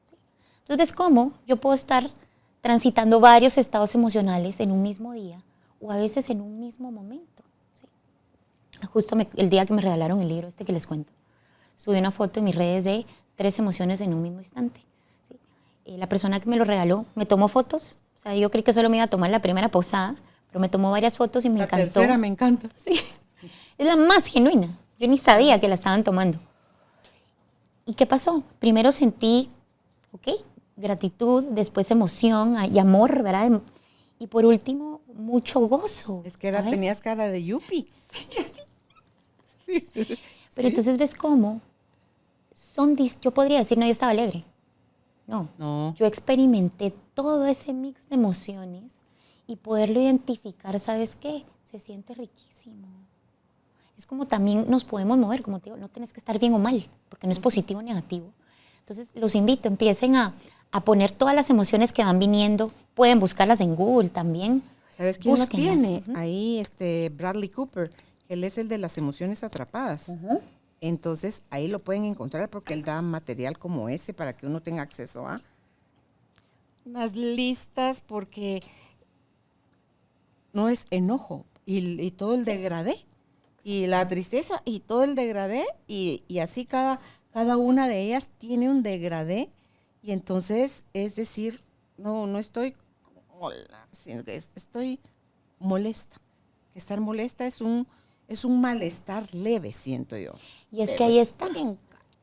¿Sí? Entonces, ¿ves cómo yo puedo estar transitando varios estados emocionales en un mismo día o a veces en un mismo momento? ¿Sí? Justo el día que me regalaron el libro que les cuento, subí una foto en mis redes de 3 emociones en un mismo instante. ¿Sí? La persona que me lo regaló me tomó fotos. O sea, yo creí que solo me iba a tomar la primera posada, pero me tomó varias fotos y me encantó. La tercera me encanta. Sí. Es la más genuina. Yo ni sabía que la estaban tomando. ¿Y qué pasó? Primero sentí, gratitud, después emoción y amor, ¿verdad? Y por último, mucho gozo. Es que ¿sabes? tenías cara de yuppie. Pero entonces, ¿ves cómo? Yo podría decir, no, yo estaba alegre. No. Yo experimenté todo ese mix de emociones y poderlo identificar, ¿sabes qué? Se siente riquísimo. Es como también nos podemos mover, como te digo, no tienes que estar bien o mal, porque no es positivo o negativo. Entonces, los invito, empiecen a poner todas las emociones que van viniendo. Pueden buscarlas en Google también. ¿Sabes quién lo Búsquenlas. tiene? Ahí Bradley Cooper, él es el de las emociones atrapadas. Entonces, ahí lo pueden encontrar porque él da material como ese para que uno tenga acceso a unas listas, porque no es enojo y todo el degradé, y la tristeza y todo el degradé, y así cada una de ellas tiene un degradé, y entonces es decir, no estoy sino que estoy molesta. Estar molesta es un malestar leve, siento yo. Y es que ahí está,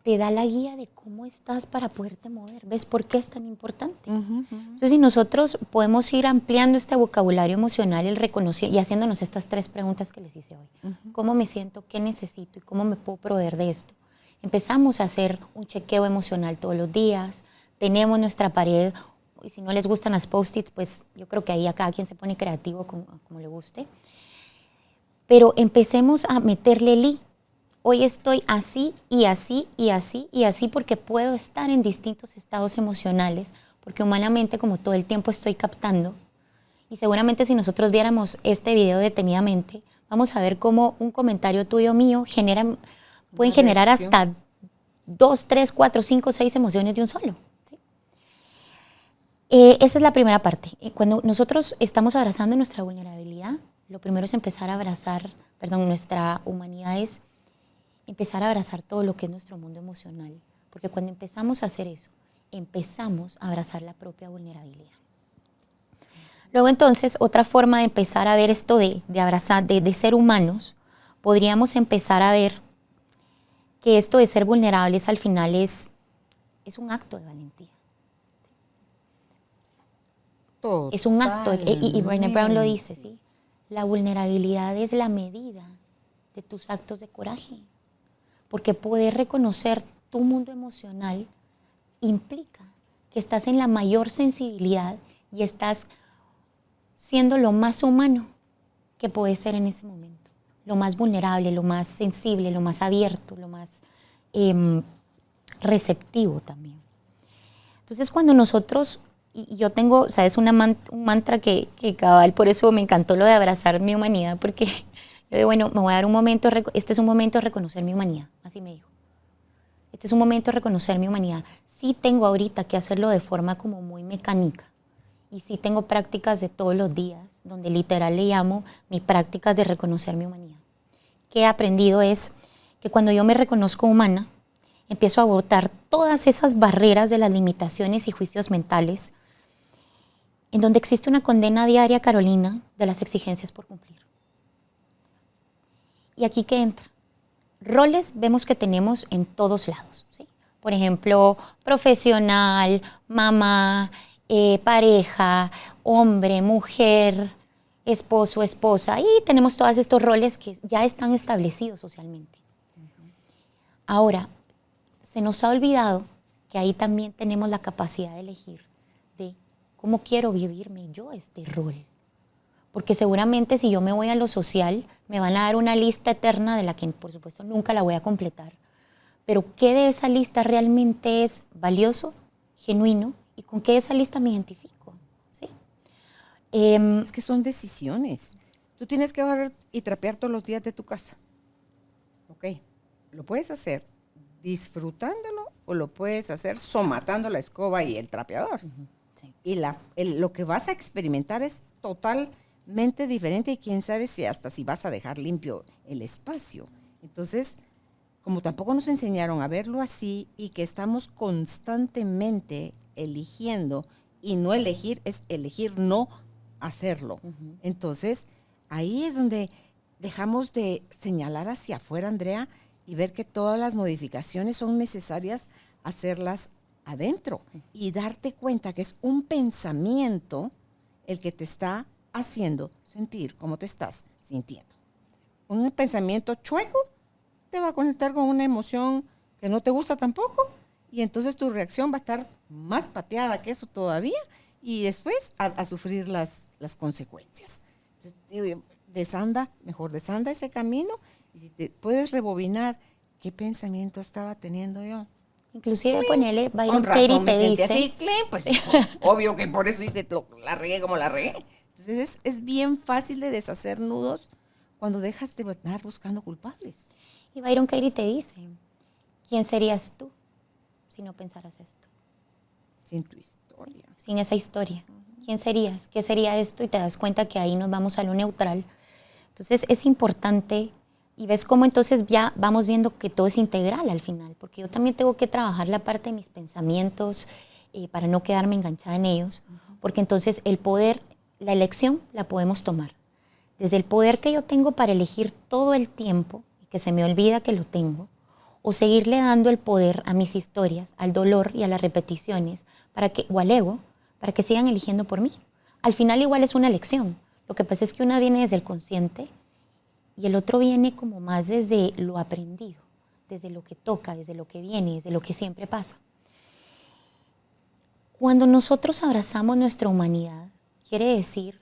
te da la guía de cómo estás para poderte mover. ¿Ves por qué es tan importante? Entonces, si nosotros podemos ir ampliando este vocabulario emocional, el reconocer y haciéndonos estas 3 preguntas que les hice hoy. ¿Cómo me siento? ¿Qué necesito? ¿Y cómo me puedo proveer de esto? Empezamos a hacer un chequeo emocional todos los días. Tenemos nuestra pared, y si no les gustan las post-its, pues yo creo que ahí a cada quien se pone creativo como le guste. Pero empecemos a meterle el i. Hoy estoy así y así y así y así porque puedo estar en distintos estados emocionales, porque humanamente como todo el tiempo estoy captando, y seguramente si nosotros viéramos este video detenidamente, vamos a ver cómo un comentario tuyo o mío pueden generar hasta 2, 3, 4, 5, 6 emociones de un solo. ¿Sí? Esa es la primera parte. Cuando nosotros estamos abrazando nuestra vulnerabilidad, lo primero es empezar a abrazar, nuestra humanidad es empezar a abrazar todo lo que es nuestro mundo emocional. Porque cuando empezamos a hacer eso, empezamos a abrazar la propia vulnerabilidad. Luego entonces, otra forma de empezar a ver esto de abrazar, de ser humanos, podríamos empezar a ver que esto de ser vulnerables al final es un acto de valentía. Totalmente. Es un acto, y Brené Brown lo dice, ¿sí? La vulnerabilidad es la medida de tus actos de coraje. Porque poder reconocer tu mundo emocional implica que estás en la mayor sensibilidad y estás siendo lo más humano que puedes ser en ese momento. Lo más vulnerable, lo más sensible, lo más abierto, lo más receptivo también. Entonces, cuando nosotros, y yo tengo, ¿sabes? Un mantra que cabal, por eso me encantó lo de abrazar mi humanidad, porque yo digo, bueno, me voy a dar un momento, este es un momento de reconocer mi humanidad, así me dijo. Este es un momento de reconocer mi humanidad. Sí tengo ahorita que hacerlo de forma como muy mecánica. Y sí tengo prácticas de todos los días, donde literal le llamo mis prácticas de reconocer mi humanidad. Que he aprendido es que cuando yo me reconozco humana, empiezo a botar todas esas barreras de las limitaciones y juicios mentales, en donde existe una condena diaria, Carolina, de las exigencias por cumplir. ¿Y aquí qué entra? Roles vemos que tenemos en todos lados, ¿sí? Por ejemplo, profesional, mamá, pareja, hombre, mujer, esposo, esposa, y tenemos todos estos roles que ya están establecidos socialmente. Ahora, se nos ha olvidado que ahí también tenemos la capacidad de elegir de cómo quiero vivirme yo este rol. Porque seguramente si yo me voy a lo social, me van a dar una lista eterna de la que, por supuesto, nunca la voy a completar. Pero ¿qué de esa lista realmente es valioso, genuino? ¿Y con qué de esa lista me identifico? ¿Sí? Es que son decisiones. Tú tienes que barrer y trapear todos los días de tu casa. Ok, lo puedes hacer disfrutándolo o lo puedes hacer somatando la escoba y el trapeador. Sí. Y lo que vas a experimentar es totalmente diferente y quién sabe si hasta si vas a dejar limpio el espacio. Entonces, como tampoco nos enseñaron a verlo así y que estamos constantemente eligiendo y no elegir es elegir no hacerlo. Entonces, ahí es donde dejamos de señalar hacia afuera, Andrea, y ver que todas las modificaciones son necesarias hacerlas adentro y darte cuenta que es un pensamiento el que te está haciendo sentir como te estás sintiendo. Un pensamiento chueco te va a conectar con una emoción que no te gusta tampoco y entonces tu reacción va a estar más pateada que eso todavía y después a sufrir las consecuencias. Entonces, mejor desanda ese camino y si te puedes rebobinar qué pensamiento estaba teniendo yo. Inclusive ponele, Byron Con razón Katie me te sentí dice, así, pues obvio que por eso hice la regué como la regué. Entonces es bien fácil de deshacer nudos cuando dejas de estar buscando culpables. y Byron Katie te dice, ¿quién serías tú si no pensaras esto? Sin tu historia. Sin esa historia. ¿Quién serías? ¿Qué sería esto? Y te das cuenta que ahí nos vamos a lo neutral. Entonces es importante y ves cómo entonces ya vamos viendo que todo es integral al final, porque yo también tengo que trabajar la parte de mis pensamientos para no quedarme enganchada en ellos, porque entonces el poder, la elección la podemos tomar. Desde el poder que yo tengo para elegir todo el tiempo, y que se me olvida que lo tengo, o seguirle dando el poder a mis historias, al dolor y a las repeticiones, o al ego, para que sigan eligiendo por mí. Al final igual es una elección. Lo que pasa es que una viene desde el consciente y el otro viene como más desde lo aprendido, desde lo que toca, desde lo que viene, desde lo que siempre pasa. Cuando nosotros abrazamos nuestra humanidad, quiere decir,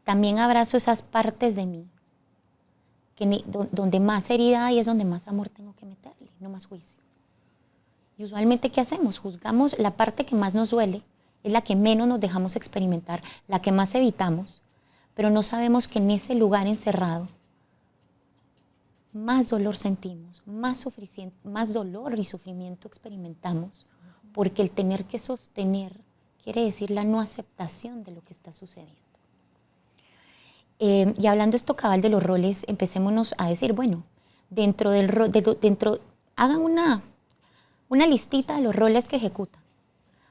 también abrazo esas partes de mí, donde más herida hay es donde más amor tengo que meterle, no más juicio. Y usualmente, ¿qué hacemos? Juzgamos la parte que más nos duele, es la que menos nos dejamos experimentar, la que más evitamos, pero no sabemos que en ese lugar encerrado más dolor sentimos, más dolor y sufrimiento experimentamos, porque el tener que sostener quiere decir la no aceptación de lo que está sucediendo. Y hablando esto cabal de los roles, empecémonos a decir, bueno, dentro del rol, hagan una listita de los roles que ejecutan,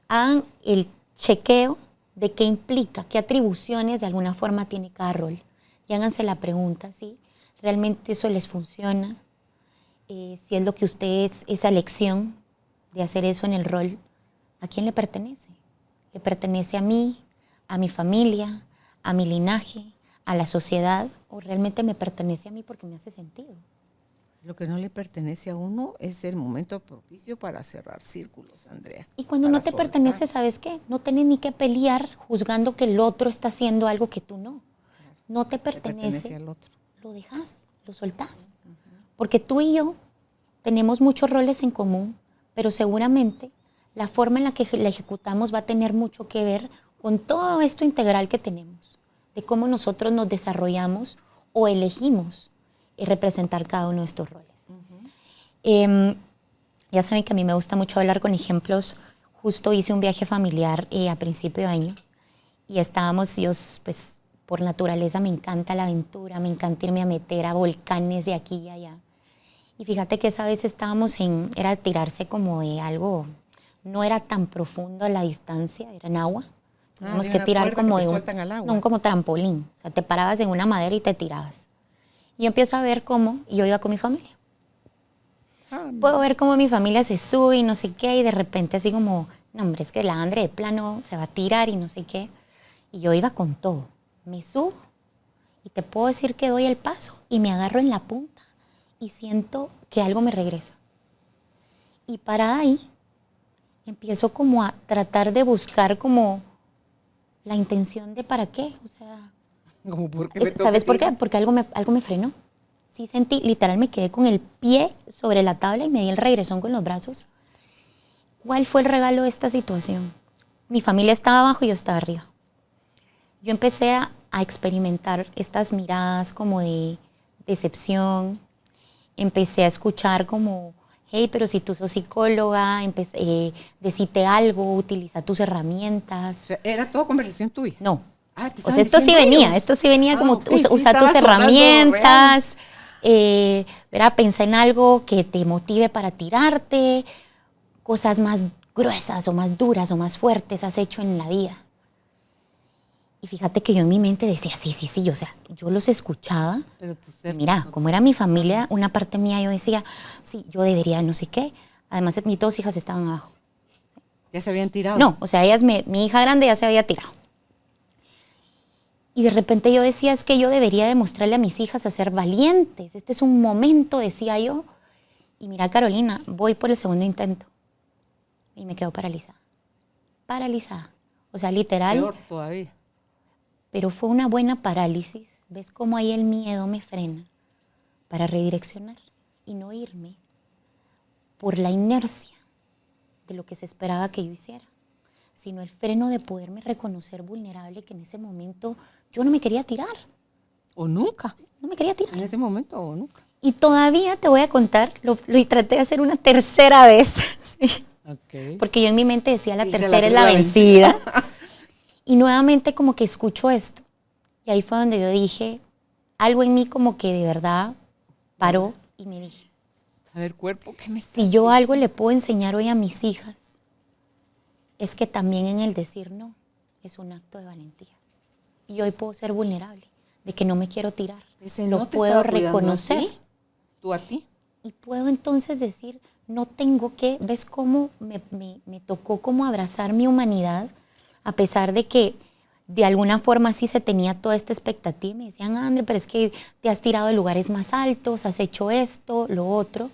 hagan el chequeo de qué implica, qué atribuciones de alguna forma tiene cada rol. Y háganse la pregunta, ¿sí? ¿Realmente eso les funciona? Si es lo que ustedes, esa elección de hacer eso en el rol, ¿a quién le pertenece? ¿Le pertenece a mí, a mi familia, a mi linaje, a la sociedad? ¿O realmente me pertenece a mí porque me hace sentido? Lo que no le pertenece a uno es el momento propicio para cerrar círculos, Andrea. Y cuando no te soltar. pertenece, ¿sabes qué? No tienes ni que pelear juzgando que el otro está haciendo algo que tú no. No te pertenece al otro. Lo dejas, lo soltás. Porque tú y yo tenemos muchos roles en común, pero seguramente la forma en la que la ejecutamos va a tener mucho que ver con todo esto integral que tenemos, de cómo nosotros nos desarrollamos o elegimos representar cada uno de estos roles. Ya saben que a mí me gusta mucho hablar con ejemplos. Justo hice un viaje familiar a principio de año y estábamos, pues por naturaleza me encanta la aventura, me encanta irme a meter a volcanes de aquí y allá. Y fíjate que esa vez era tirarse como de algo, no era tan profundo a la distancia, era en agua. Teníamos que tirar como de como trampolín. O sea, te parabas en una madera y te tirabas. Y yo empiezo a ver y yo iba con mi familia. Puedo ver cómo mi familia se sube y no sé qué, y de repente así como, no hombre, es que la Andre de plano se va a tirar y no sé qué. Y yo iba con todo. Me subo y te puedo decir que doy el paso y me agarro en la punta y siento que algo me regresa. Y parada ahí, empiezo como a tratar de buscar como la intención de para qué, o sea... ¿Sabes por qué? Porque algo me frenó. Sí sentí, literal me quedé con el pie sobre la tabla y me di el regresón con los brazos. ¿Cuál fue el regalo de esta situación? Mi familia estaba abajo y yo estaba arriba. yo empecé a experimentar estas miradas como de decepción. Empecé a escuchar como, hey, pero si tú sos psicóloga, decite algo, utiliza tus herramientas. O sea, ¿era toda conversación tuya? No. Te O sea, esto sí venía como okay, usa tus herramientas, ¿verdad? Pensá en algo que te motive para tirarte, cosas más gruesas o más duras o más fuertes has hecho en la vida. Y fíjate que yo en mi mente decía, sí, o sea, yo los escuchaba. Pero tu ser, mira, como era mi familia, una parte mía yo decía, sí, yo debería no sé qué. Además, mis dos hijas estaban abajo. ¿Ya se habían tirado? No, o sea, mi hija grande ya se había tirado. Y de repente yo decía, es que yo debería demostrarle a mis hijas a ser valientes. Este es un momento, decía yo. Y mira, Carolina, voy por el segundo intento. Y me quedo paralizada. Paralizada. O sea, literal. Peor todavía. Pero fue una buena parálisis. ¿Ves cómo ahí el miedo me frena para redireccionar y no irme por la inercia de lo que se esperaba que yo hiciera, sino el freno de poderme reconocer vulnerable, que en ese momento yo no me quería tirar. ¿O nunca? No me quería tirar. En ese momento o nunca. Y todavía te voy a contar, lo traté de hacer una tercera vez, ¿sí? Okay. Porque yo en mi mente decía, la tercera es la vencida. Y nuevamente como que escucho esto. Y ahí fue donde yo dije, algo en mí como que de verdad paró y me dije, a ver, cuerpo, ¿qué me si yo algo le puedo enseñar hoy a mis hijas, es que también en el decir no es un acto de valentía. Y hoy puedo ser vulnerable, de que no me quiero tirar. Ese lo no te puedo estaba reconocer. ¿A ti? ¿Tú a ti? Y puedo entonces decir, no tengo que, ¿ves cómo me tocó como abrazar mi humanidad? A pesar de que de alguna forma sí se tenía toda esta expectativa. Me decían, André, pero es que te has tirado de lugares más altos, has hecho esto, lo otro.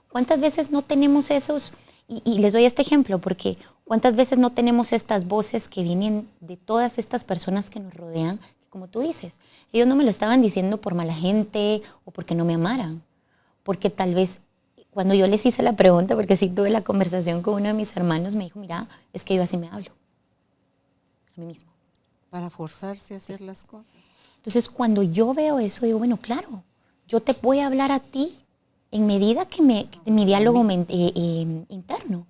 ¿Cuántas veces no tenemos esos? Y les doy este ejemplo porque ¿cuántas veces no tenemos estas voces que vienen de todas estas personas que nos rodean? Como tú dices, ellos no me lo estaban diciendo por mala gente o porque no me amaran. Porque tal vez cuando yo les hice la pregunta, porque sí tuve la conversación con uno de mis hermanos, me dijo, mira, es que yo así me hablo. A mí mismo. Para forzarse a hacer las cosas. Entonces, cuando yo veo eso, digo, bueno, claro, yo te voy a hablar a ti en medida que mi diálogo interno.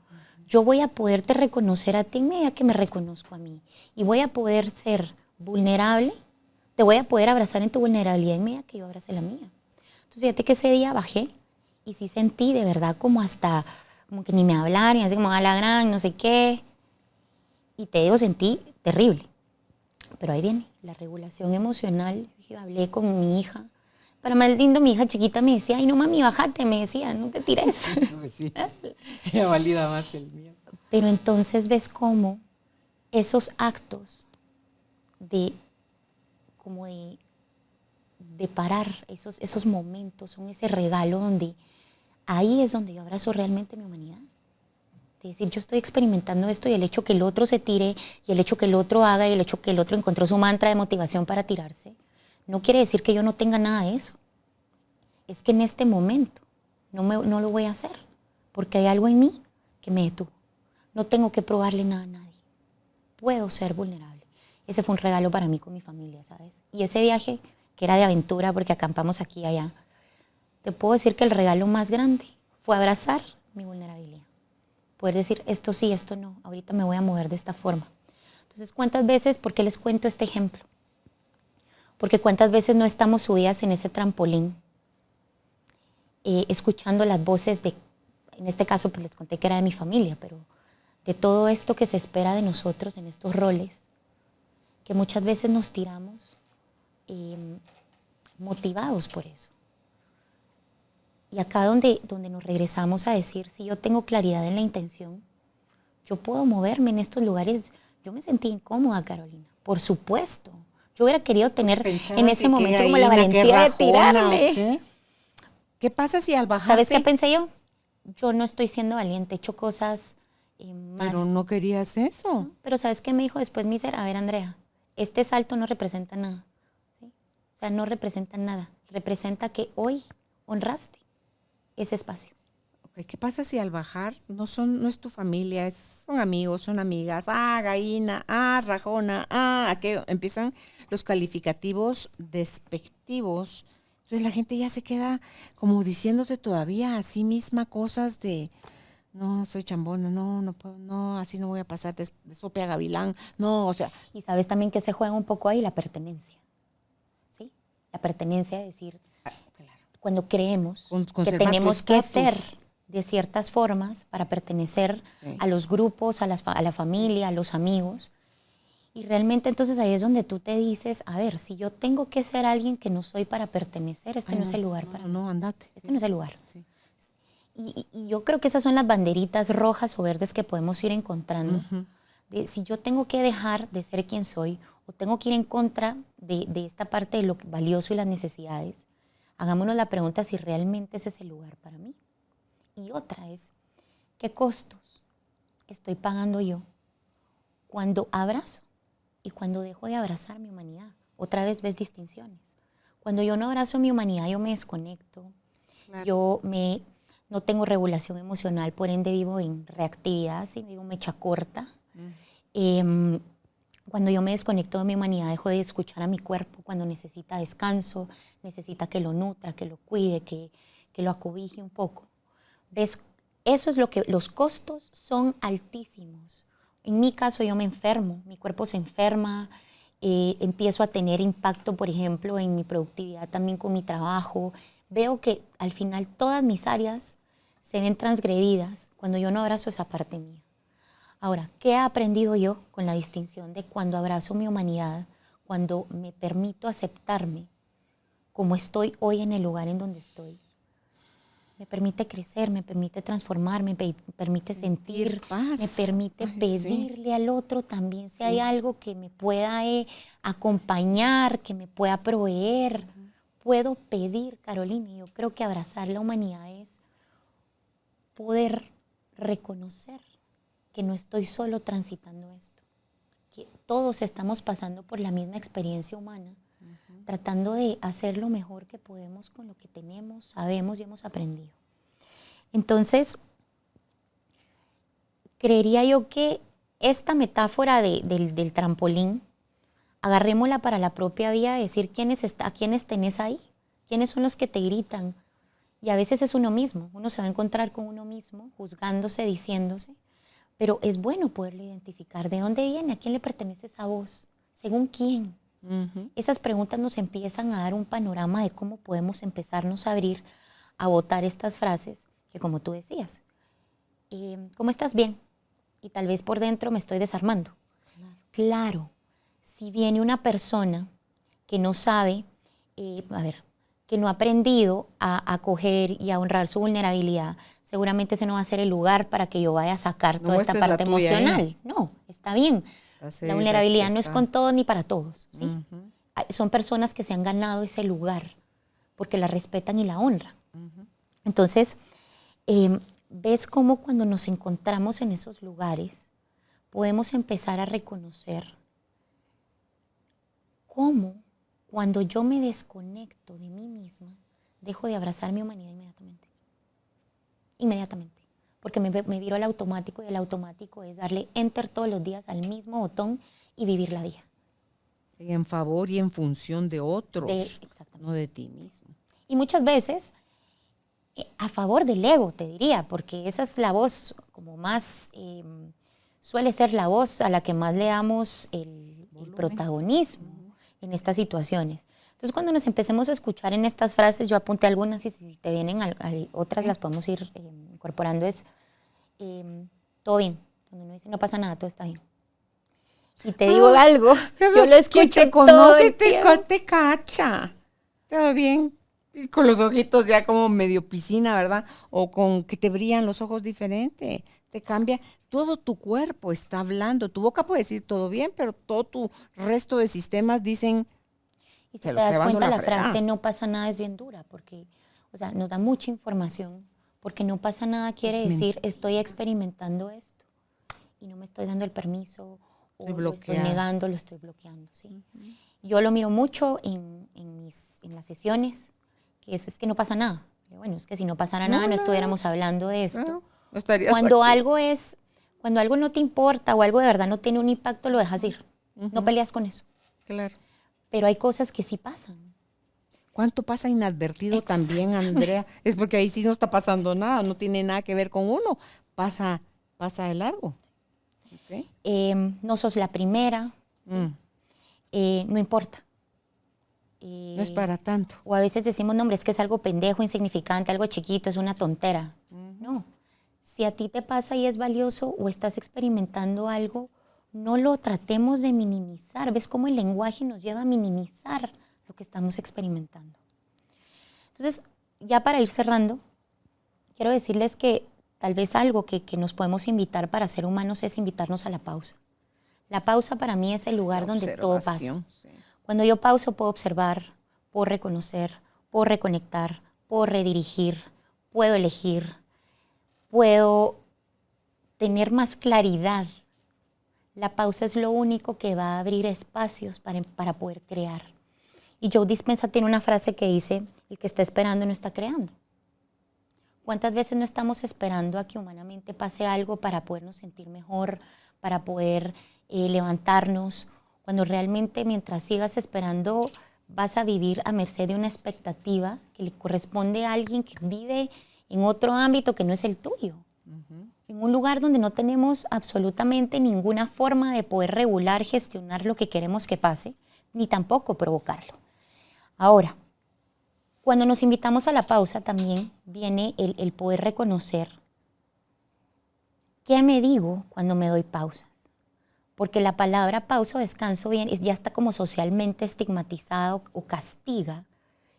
Yo voy a poderte reconocer a ti en medida que me reconozco a mí. Y voy a poder ser vulnerable, te voy a poder abrazar en tu vulnerabilidad en medida que yo abrace la mía. Entonces, fíjate que ese día bajé y sí sentí de verdad como hasta, como que ni me hablaran, así como a la gran, no sé qué. Y te digo, sentí terrible. Pero ahí viene la regulación emocional. Yo hablé con mi hija. Para más lindo, mi hija chiquita me decía, ay, no, mami, bájate, me decía, no te tires. Pues sí, ella valida más el mío. Pero entonces ves cómo esos actos de parar, esos momentos, son ese regalo donde ahí es donde yo abrazo realmente mi humanidad. Es decir, yo estoy experimentando esto y el hecho que el otro se tire y el hecho que el otro haga y el hecho que el otro encontró su mantra de motivación para tirarse, no quiere decir que yo no tenga nada de eso. Es que en este momento no lo voy a hacer porque hay algo en mí que me detuvo. No tengo que probarle nada a nadie. Puedo ser vulnerable. Ese fue un regalo para mí con mi familia, ¿sabes? Y ese viaje, que era de aventura porque acampamos aquí y allá, te puedo decir que el regalo más grande fue abrazar mi vulnerabilidad. Poder decir, esto sí, esto no, ahorita me voy a mover de esta forma. Entonces, ¿cuántas veces, por qué les cuento este ejemplo? Porque cuántas veces no estamos subidas en ese trampolín, escuchando las voces de, en este caso pues les conté que era de mi familia, pero de todo esto que se espera de nosotros en estos roles, que muchas veces nos tiramos motivados por eso. Y acá donde nos regresamos a decir, si yo tengo claridad en la intención, yo puedo moverme en estos lugares. Yo me sentí incómoda, Carolina, por supuesto. Yo hubiera querido tener en ese momento como la valentía de tirarme. ¿Qué pasa si al bajarte? ¿Sabes qué pensé yo? Yo no estoy siendo valiente, he hecho cosas más. Pero no querías eso. ¿No? Pero ¿sabes qué me dijo después Miser? A ver, Andrea, este salto no representa nada. ¿Sí? O sea, no representa nada. Representa que hoy honraste ese espacio. ¿Qué pasa si al bajar no es tu familia, son amigos, son amigas? Gallina, rajona, aquello. Empiezan los calificativos despectivos. Entonces la gente ya se queda como diciéndose todavía a sí misma cosas de, no, soy chambona, no puedo, no, así no voy a pasar de sope a gavilán. No, o sea. Y sabes también que se juega un poco ahí la pertenencia, ¿sí? La pertenencia, es decir, Claro. cuando creemos que Conservar tenemos tu que estatus. ser de ciertas formas para pertenecer Sí. a los grupos, a la familia, a los amigos. Y realmente entonces ahí es donde tú te dices, a ver, si yo tengo que ser alguien que no soy para pertenecer, no es el lugar para mí. No, andate. Este no es el lugar. Sí. Y yo creo que esas son las banderitas rojas o verdes que podemos ir encontrando. De si yo tengo que dejar de ser quien soy o tengo que ir en contra de esta parte de lo valioso y las necesidades, hagámonos la pregunta si realmente ese es el lugar para mí. Y otra es, ¿qué costos estoy pagando yo cuando abrazo y cuando dejo de abrazar mi humanidad? Otra vez ves distinciones. Cuando yo no abrazo mi humanidad, yo me desconecto, Claro. no tengo regulación emocional, por ende vivo en reactividad, ¿sí? Vivo mecha corta. Cuando yo me desconecto de mi humanidad, dejo de escuchar a mi cuerpo cuando necesita descanso, necesita que lo nutra, que lo cuide, que lo acobije un poco. ¿Ves? Eso es lo que los costos son altísimos. En mi caso yo me enfermo, mi cuerpo se enferma, empiezo a tener impacto, por ejemplo, en mi productividad también con mi trabajo. Veo que al final todas mis áreas se ven transgredidas cuando yo no abrazo esa parte mía. Ahora, ¿qué he aprendido yo con la distinción de cuando abrazo mi humanidad, cuando me permito aceptarme como estoy hoy en el lugar en donde estoy? Me permite crecer, me permite transformar, me permite sentir paz. me permite pedirle al otro también si hay algo que me pueda acompañar, que me pueda proveer. Puedo pedir, Carolina, y yo creo que abrazar la humanidad es poder reconocer que no estoy solo transitando esto, que todos estamos pasando por la misma experiencia humana, tratando de hacer lo mejor que podemos con lo que tenemos, sabemos y hemos aprendido. Entonces, creería yo que esta metáfora del trampolín, agarrémosla para la propia vida, de decir a quiénes tenés ahí, quiénes son los que te gritan. Y a veces es uno mismo, uno se va a encontrar con uno mismo, juzgándose, diciéndose, pero es bueno poderlo identificar. ¿De dónde viene? ¿A quién le pertenece esa voz? ¿Según quién? Esas preguntas nos empiezan a dar un panorama de cómo podemos empezarnos a abrir, a botar estas frases que, como tú decías, ¿cómo estás? Bien. Y tal vez por dentro me estoy desarmando. Claro, si viene una persona que no sabe, que no ha aprendido a acoger y a honrar su vulnerabilidad, seguramente ese no va a ser el lugar para que yo vaya a sacar toda esta parte emocional. No, está bien. La vulnerabilidad no es con todos ni para todos, ¿sí? Son personas que se han ganado ese lugar porque la respetan y la honran. Entonces, ves cómo cuando nos encontramos en esos lugares podemos empezar a reconocer cómo cuando yo me desconecto de mí misma, dejo de abrazar mi humanidad inmediatamente. Inmediatamente. Porque me viro al automático y el automático es darle enter todos los días al mismo botón y vivir la vida. Y en favor y en función de otros, exactamente. no de ti mismo. Y muchas veces a favor del ego, te diría, porque esa es la voz como más, suele ser la voz a la que más le damos el protagonismo en estas situaciones. Entonces, cuando nos empecemos a escuchar en estas frases, yo apunté algunas y si te vienen otras las podemos ir incorporando, es todo bien. Cuando uno dice no pasa nada, todo está bien. Y te digo algo, yo lo escucho te conoce, te cacha. Todo bien. Y con los ojitos ya como medio piscina, ¿verdad? O con que te brillan los ojos diferente. Te cambia. Todo tu cuerpo está hablando. Tu boca puede decir todo bien, pero todo tu resto de sistemas dicen... Y si te das cuenta, la frase no pasa nada es bien dura, porque, o sea, nos da mucha información, porque no pasa nada quiere decir estoy experimentando esto y no me estoy dando el permiso, o lo estoy negando, lo estoy bloqueando, ¿sí? Yo lo miro mucho en las sesiones, que es que no pasa nada, Bueno, es que si no pasara nada no estuviéramos hablando de esto. No estarías Cuando aquí. cuando algo no te importa o algo de verdad no tiene un impacto, lo dejas ir. No peleas con eso. Claro. Pero hay cosas que sí pasan. ¿Cuánto pasa inadvertido también, Andrea? Es porque ahí sí no está pasando nada, no tiene nada que ver con uno. Pasa de largo. Okay. No sos la primera. No importa. No es para tanto. O a veces decimos, no, hombre, es que es algo pendejo, insignificante, algo chiquito, es una tontera. No. Si a ti te pasa y es valioso o estás experimentando algo, no lo tratemos de minimizar. ¿Ves cómo el lenguaje nos lleva a minimizar lo que estamos experimentando? Entonces, ya para ir cerrando, quiero decirles que tal vez algo que nos podemos invitar para ser humanos es invitarnos a la pausa. La pausa para mí es el lugar donde todo pasa. Sí. Cuando yo pauso puedo observar, puedo reconocer, puedo reconectar, puedo redirigir, puedo elegir, puedo tener más claridad. La pausa es lo único que va a abrir espacios para poder crear. Y Joe Dispenza tiene una frase que dice, el que está esperando no está creando. ¿Cuántas veces no estamos esperando a que humanamente pase algo para podernos sentir mejor, para poder levantarnos? Cuando realmente mientras sigas esperando vas a vivir a merced de una expectativa que le corresponde a alguien que vive en otro ámbito que no es el tuyo. En un lugar donde no tenemos absolutamente ninguna forma de poder regular, gestionar lo que queremos que pase, ni tampoco provocarlo. Ahora, cuando nos invitamos a la pausa también viene el poder reconocer qué me digo cuando me doy pausas. Porque la palabra pausa o descanso ya está como socialmente estigmatizado o castiga.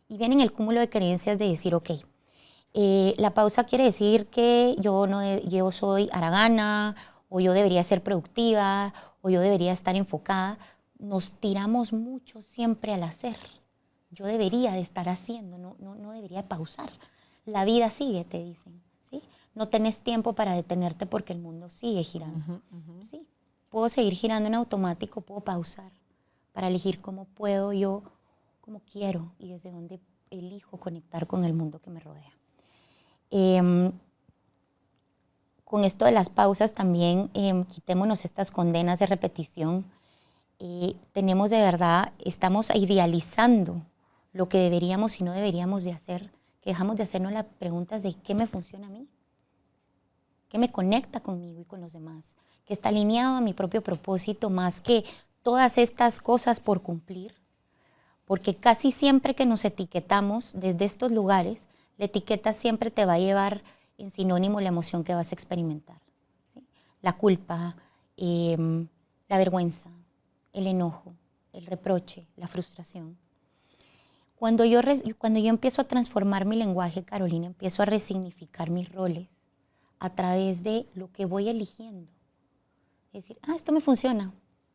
Y viene en el cúmulo de creencias de decir, ok, la pausa quiere decir que yo soy haragana, o yo debería ser productiva, o yo debería estar enfocada. Nos tiramos mucho siempre al hacer. Yo debería de estar haciendo, no debería de pausar. La vida sigue, te dicen, ¿sí? No tenés tiempo para detenerte porque el mundo sigue girando, ¿sí? Puedo seguir girando en automático, puedo pausar para elegir cómo puedo yo, cómo quiero y desde dónde elijo conectar con el mundo que me rodea. Con esto de las pausas también quitémonos estas condenas de repetición. Tenemos de verdad, estamos idealizando lo que deberíamos y no deberíamos de hacer, que dejamos de hacernos las preguntas de qué me funciona a mí, qué me conecta conmigo y con los demás, que está alineado a mi propio propósito más que todas estas cosas por cumplir, porque casi siempre que nos etiquetamos desde estos lugares, la etiqueta siempre te va a llevar en sinónimo la emoción que vas a experimentar, ¿sí? La culpa, la vergüenza, el enojo, el reproche, la frustración. Cuando yo empiezo a transformar mi lenguaje, Carolina, empiezo a resignificar mis roles a través de lo que voy eligiendo. Es decir, esto me funciona,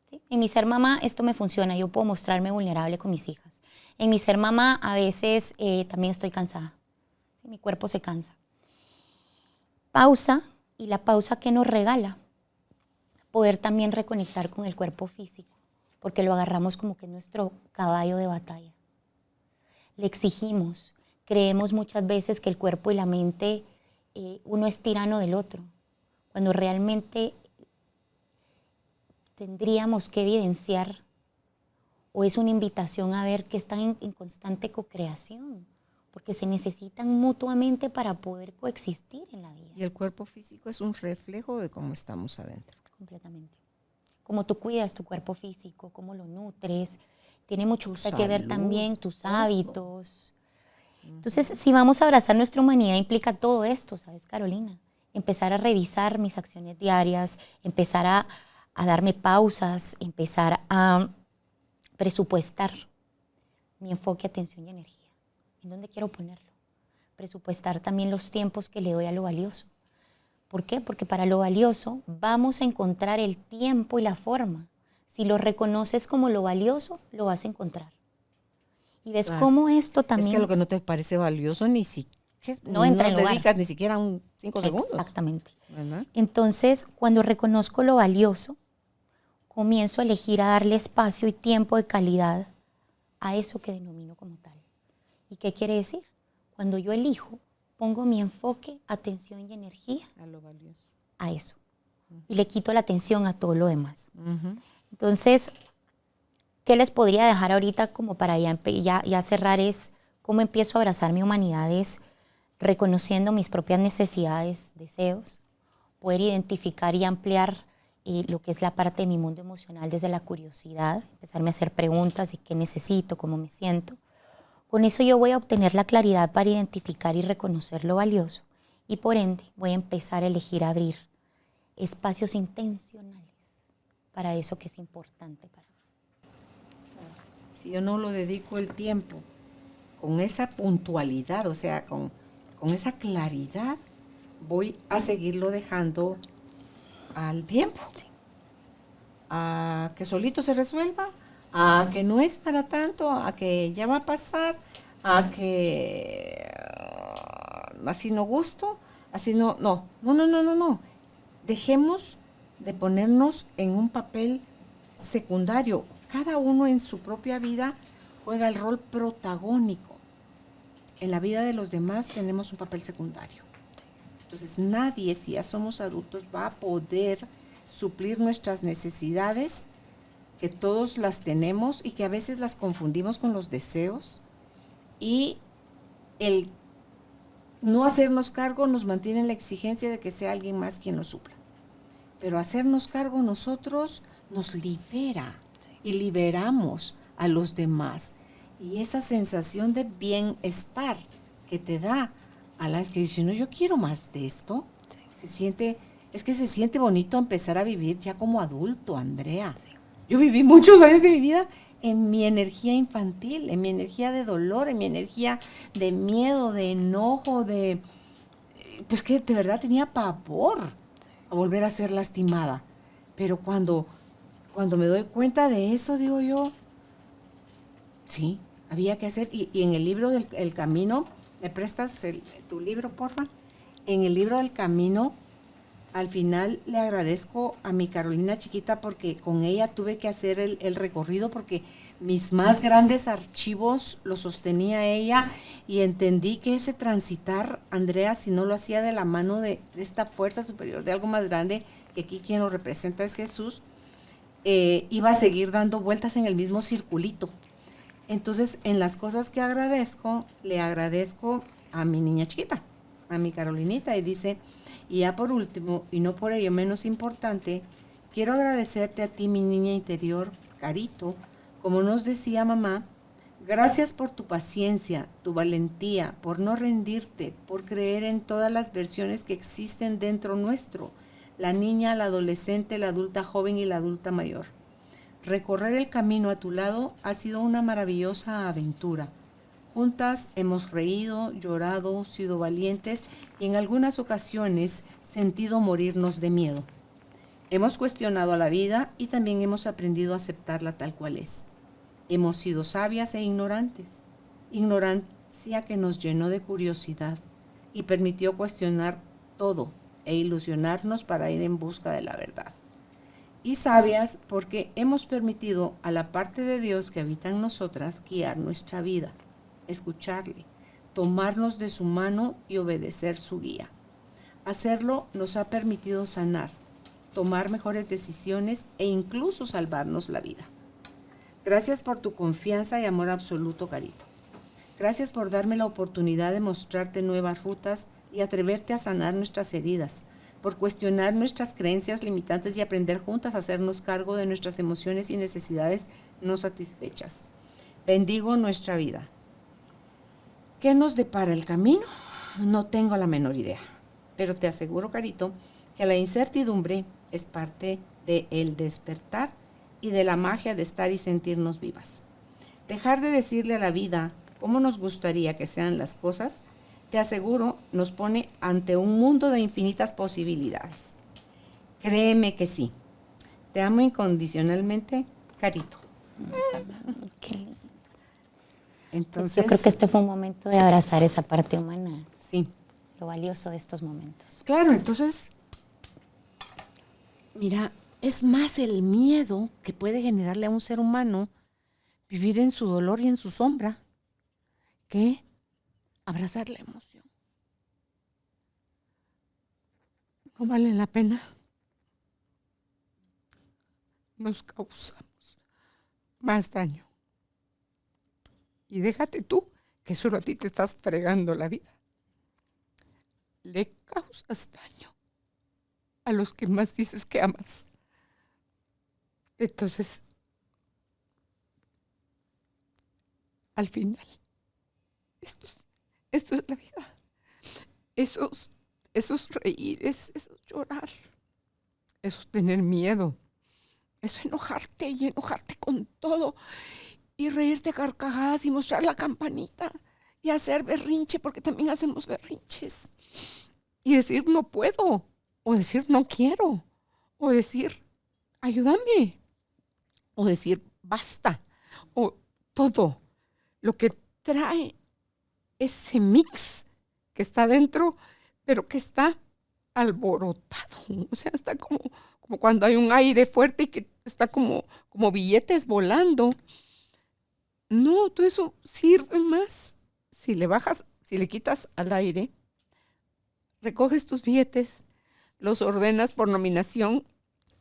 ¿sí? En mi ser mamá esto me funciona, yo puedo mostrarme vulnerable con mis hijas. En mi ser mamá a veces también estoy cansada, ¿sí? Mi cuerpo se cansa. Pausa, y la pausa que nos regala, poder también reconectar con el cuerpo físico, porque lo agarramos como que es nuestro caballo de batalla. Le exigimos, creemos muchas veces que el cuerpo y la mente, uno es tirano del otro, cuando realmente tendríamos que evidenciar o es una invitación a ver que están en constante co-creación, porque se necesitan mutuamente para poder coexistir en la vida. Y el cuerpo físico es un reflejo de cómo estamos adentro. Completamente. Cómo tú cuidas tu cuerpo físico, cómo lo nutres, tiene mucho que ver también tus hábitos. Entonces, si vamos a abrazar nuestra humanidad, implica todo esto, ¿sabes, Carolina? Empezar a revisar mis acciones diarias, empezar a darme pausas, empezar a presupuestar mi enfoque, atención y energía. ¿En dónde quiero ponerlo? Presupuestar también los tiempos que le doy a lo valioso. ¿Por qué? Porque para lo valioso vamos a encontrar el tiempo y la forma. Si lo reconoces como lo valioso, lo vas a encontrar. Y ves cómo esto también... Es que lo que no te parece valioso ni siquiera... No entra en lugar. dedicas ni siquiera 5 segundos. Exactamente. ¿Verdad? Entonces, cuando reconozco lo valioso, comienzo a elegir a darle espacio y tiempo de calidad a eso que denomino como tal. ¿Y qué quiere decir? Cuando yo elijo pongo mi enfoque, atención y energía A lo valioso. a eso. Y le quito la atención a todo lo demás. Entonces, ¿qué les podría dejar ahorita como para ya cerrar? Es cómo empiezo a abrazar mi humanidad, es reconociendo mis propias necesidades, deseos, poder identificar y ampliar lo que es la parte de mi mundo emocional desde la curiosidad, empezarme a hacer preguntas de qué necesito, cómo me siento. Con eso yo voy a obtener la claridad para identificar y reconocer lo valioso y por ende voy a empezar a elegir abrir espacios intencionales para eso que es importante para mí. Si yo no lo dedico el tiempo con esa puntualidad, o sea, con esa claridad, voy a seguirlo dejando al tiempo. Sí. A que solito se resuelva, a que no es para tanto, a que ya va a pasar, a que así no gusto, así no. Dejemos de ponernos en un papel secundario. Cada uno en su propia vida juega el rol protagónico. En la vida de los demás tenemos un papel secundario. Entonces nadie, si ya somos adultos, va a poder suplir nuestras necesidades, que todos las tenemos y que a veces las confundimos con los deseos, y el no hacernos cargo nos mantiene en la exigencia de que sea alguien más quien lo supla. Pero hacernos cargo nosotros nos libera y liberamos a los demás. Y esa sensación de bienestar que te da a las que dicen, no, yo quiero más de esto, se siente bonito empezar a vivir ya como adulto, Andrea. Yo viví muchos años de mi vida en mi energía infantil, en mi energía de dolor, en mi energía de miedo, de enojo, pues que de verdad tenía pavor a volver a ser lastimada. Pero cuando me doy cuenta de eso, digo yo, sí, había que hacer. Y en el libro del El Camino, ¿me prestas tu libro, porfa? En el libro del Camino, al final le agradezco a mi Carolina chiquita porque con ella tuve que hacer el recorrido porque mis más grandes archivos los sostenía ella y entendí que ese transitar, Andrea, si no lo hacía de la mano de esta fuerza superior, de algo más grande, que aquí quien lo representa es Jesús, iba a seguir dando vueltas en el mismo circulito. Entonces, en las cosas que agradezco, le agradezco a mi niña chiquita, a mi Carolinita, y dice... Y ya por último, y no por ello menos importante, quiero agradecerte a ti, mi niña interior, Carito, como nos decía mamá, gracias por tu paciencia, tu valentía, por no rendirte, por creer en todas las versiones que existen dentro nuestro, la niña, la adolescente, la adulta joven y la adulta mayor. Recorrer el camino a tu lado ha sido una maravillosa aventura. Juntas hemos reído, llorado, sido valientes y en algunas ocasiones sentido morirnos de miedo. Hemos cuestionado a la vida y también hemos aprendido a aceptarla tal cual es. Hemos sido sabias e ignorantes. Ignorancia que nos llenó de curiosidad y permitió cuestionar todo e ilusionarnos para ir en busca de la verdad. Y sabias porque hemos permitido a la parte de Dios que habita en nosotras guiar nuestra vida, escucharle, tomarnos de su mano y obedecer su guía. Hacerlo nos ha permitido sanar, tomar mejores decisiones e incluso salvarnos la vida. Gracias por tu confianza y amor absoluto, Carito. Gracias por darme la oportunidad de mostrarte nuevas rutas y atreverte a sanar nuestras heridas, por cuestionar nuestras creencias limitantes y aprender juntas a hacernos cargo de nuestras emociones y necesidades no satisfechas. Bendigo nuestra vida. ¿Qué nos depara el camino? No tengo la menor idea, pero te aseguro, Carito, que la incertidumbre es parte del despertar y de la magia de estar y sentirnos vivas. Dejar de decirle a la vida cómo nos gustaría que sean las cosas, te aseguro, nos pone ante un mundo de infinitas posibilidades. Créeme que sí. Te amo incondicionalmente, Carito. Okay. Entonces, yo creo que este fue un momento de abrazar esa parte humana. Sí. Lo valioso de estos momentos. Claro, entonces, mira, es más el miedo que puede generarle a un ser humano vivir en su dolor y en su sombra que abrazar la emoción. no vale la pena. Nos causamos más daño. Y déjate tú, que solo a ti te estás fregando la vida. Le causas daño a los que más dices que amas. Entonces, al final, esto es la vida. Esos reíres, esos llorar, esos tener miedo, eso enojarte y enojarte con todo y reírte a carcajadas y mostrar la campanita y hacer berrinche, porque también hacemos berrinches. Y decir no puedo, o decir no quiero, o decir ayúdame, o decir basta, o todo lo que trae ese mix que está dentro, pero que está alborotado. O sea, está como cuando hay un aire fuerte y que está como billetes volando. No, todo eso sirve más si le bajas, si le quitas al aire, recoges tus billetes, los ordenas por nominación,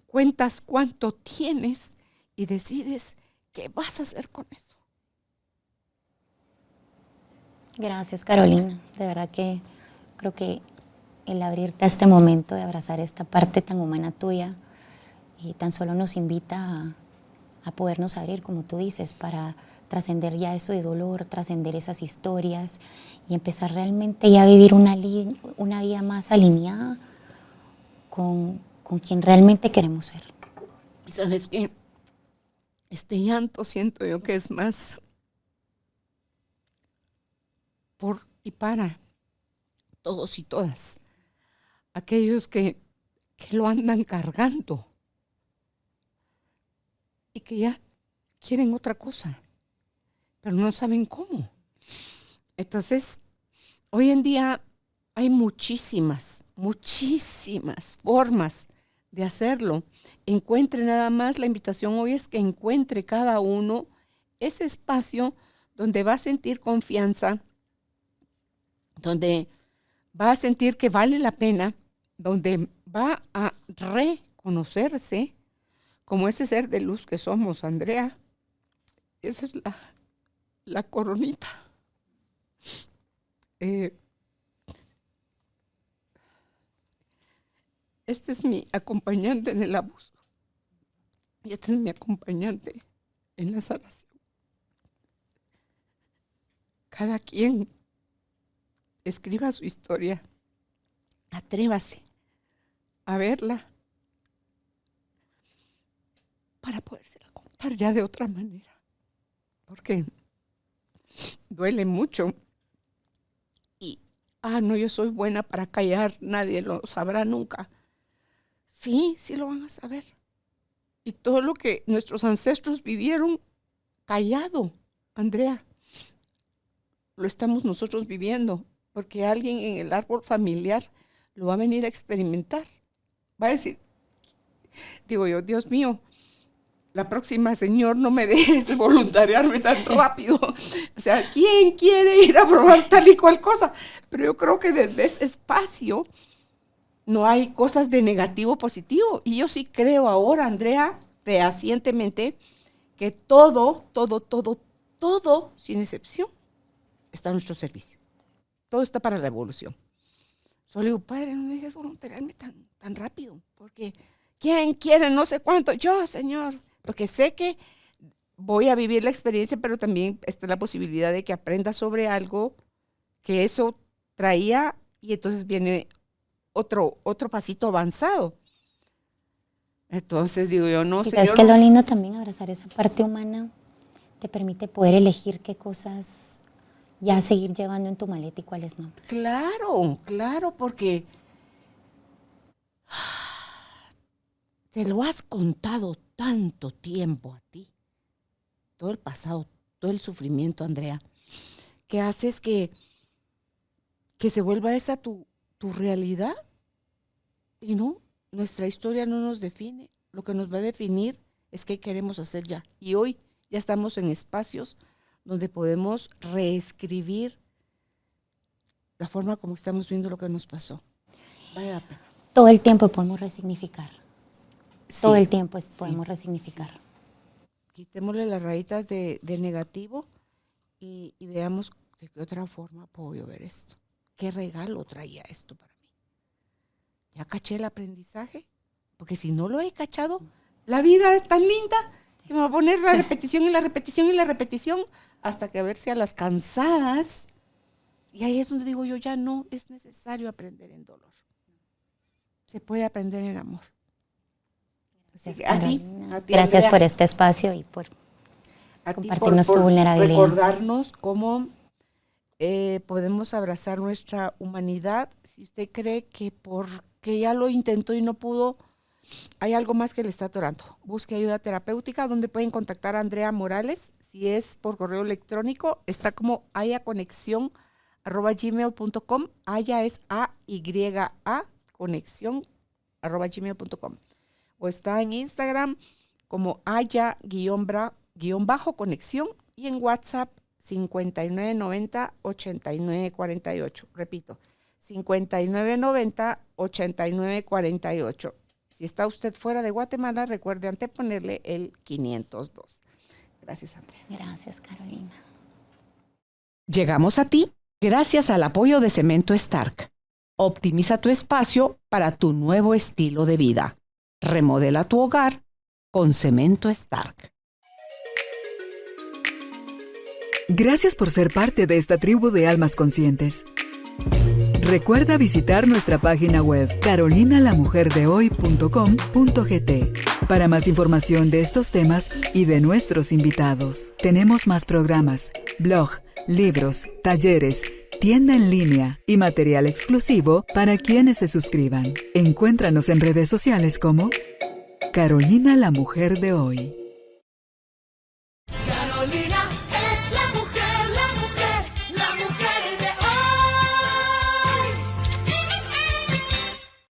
cuentas cuánto tienes y decides qué vas a hacer con eso. Gracias, Carolina. De verdad que creo que el abrirte a este momento de abrazar esta parte tan humana tuya y tan solo nos invita a podernos abrir, como tú dices, para trascender ya eso de dolor, trascender esas historias y empezar realmente ya a vivir una vida más alineada con quien realmente queremos ser. Y sabes que este llanto siento yo que es más por y para todos y todas aquellos que lo andan cargando y que ya quieren otra cosa, pero no saben cómo. Entonces, hoy en día hay muchísimas formas de hacerlo. Encuentre nada más, la invitación hoy es que encuentre cada uno ese espacio donde va a sentir confianza, donde va a sentir que vale la pena, donde va a reconocerse como ese ser de luz que somos, Andrea. Esa es la coronita. Este es mi acompañante en el abuso y este es mi acompañante en la sanación. Cada quien escriba su historia, atrévase a verla para podérsela contar ya de otra manera, porque duele mucho y, no, yo soy buena para callar, nadie lo sabrá nunca. Sí lo van a saber. Y todo lo que nuestros ancestros vivieron callado, Andrea, lo estamos nosotros viviendo, porque alguien en el árbol familiar lo va a venir a experimentar. Va a decir, digo yo, Dios mío, la próxima, Señor, no me dejes voluntariarme tan rápido. O sea, ¿quién quiere ir a probar tal y cual cosa? Pero yo creo que desde ese espacio no hay cosas de negativo positivo. Y yo sí creo ahora, Andrea, fehacientemente, que todo, sin excepción, está a nuestro servicio. Todo está para la evolución. Solo digo, Padre, no me dejes voluntariarme tan rápido, porque ¿quién quiere no sé cuánto? Yo, Señor, porque sé que voy a vivir la experiencia, pero también está la posibilidad de que aprenda sobre algo que eso traía y entonces viene otro pasito avanzado. Entonces digo yo, no, Señor. Es que lo lindo también abrazar esa parte humana te permite poder elegir qué cosas ya seguir llevando en tu maleta y cuáles no. Claro, porque te lo has contado tanto tiempo a ti, todo el pasado, todo el sufrimiento, Andrea, que haces que se vuelva esa tu realidad. Y no, nuestra historia no nos define. Lo que nos va a definir es qué queremos hacer ya. Y hoy ya estamos en espacios donde podemos reescribir la forma como estamos viendo lo que nos pasó. Vale la pena. Todo el tiempo podemos resignificar. Sí, Todo el tiempo sí, podemos resignificar. sí. Quitémosle las rayitas de negativo y veamos de qué otra forma puedo yo ver esto. ¿Qué regalo traía esto para mí? ¿Ya caché el aprendizaje? Porque si no lo he cachado, la vida es tan linda que me va a poner la repetición y la repetición y la repetición hasta que a ver si a las cansadas. Y ahí es donde digo yo, ya no es necesario aprender en dolor. Se puede aprender en amor. Así que Carolina. a ti, Gracias Andrea, por este espacio y por a ti compartirnos tu vulnerabilidad. recordarnos cómo podemos abrazar nuestra humanidad. Si usted cree que porque ya lo intentó y no pudo, hay algo más que le está atorando, busque ayuda terapéutica, donde pueden contactar a Andrea Morales. Si es por correo electrónico, está como ayaconexión@gmail.com. Aya es A-Y-A, conexión@gmail.com. O está en Instagram como aya_conexión y en WhatsApp 5990-8948. Repito, 5990-8948. Si está usted fuera de Guatemala, recuerde anteponerle el 502. Gracias, Andrea. Gracias, Carolina. Llegamos a ti gracias al apoyo de Cemento Stark. Optimiza tu espacio para tu nuevo estilo de vida. Remodela tu hogar con Cemento Stark. Gracias por ser parte de esta tribu de almas conscientes. Recuerda visitar nuestra página web carolinalamujerdehoy.com.gt para más información de estos temas y de nuestros invitados. Tenemos más programas, blog, libros, talleres, tienda en línea y material exclusivo para quienes se suscriban. Encuéntranos en redes sociales como Carolina la Mujer de Hoy.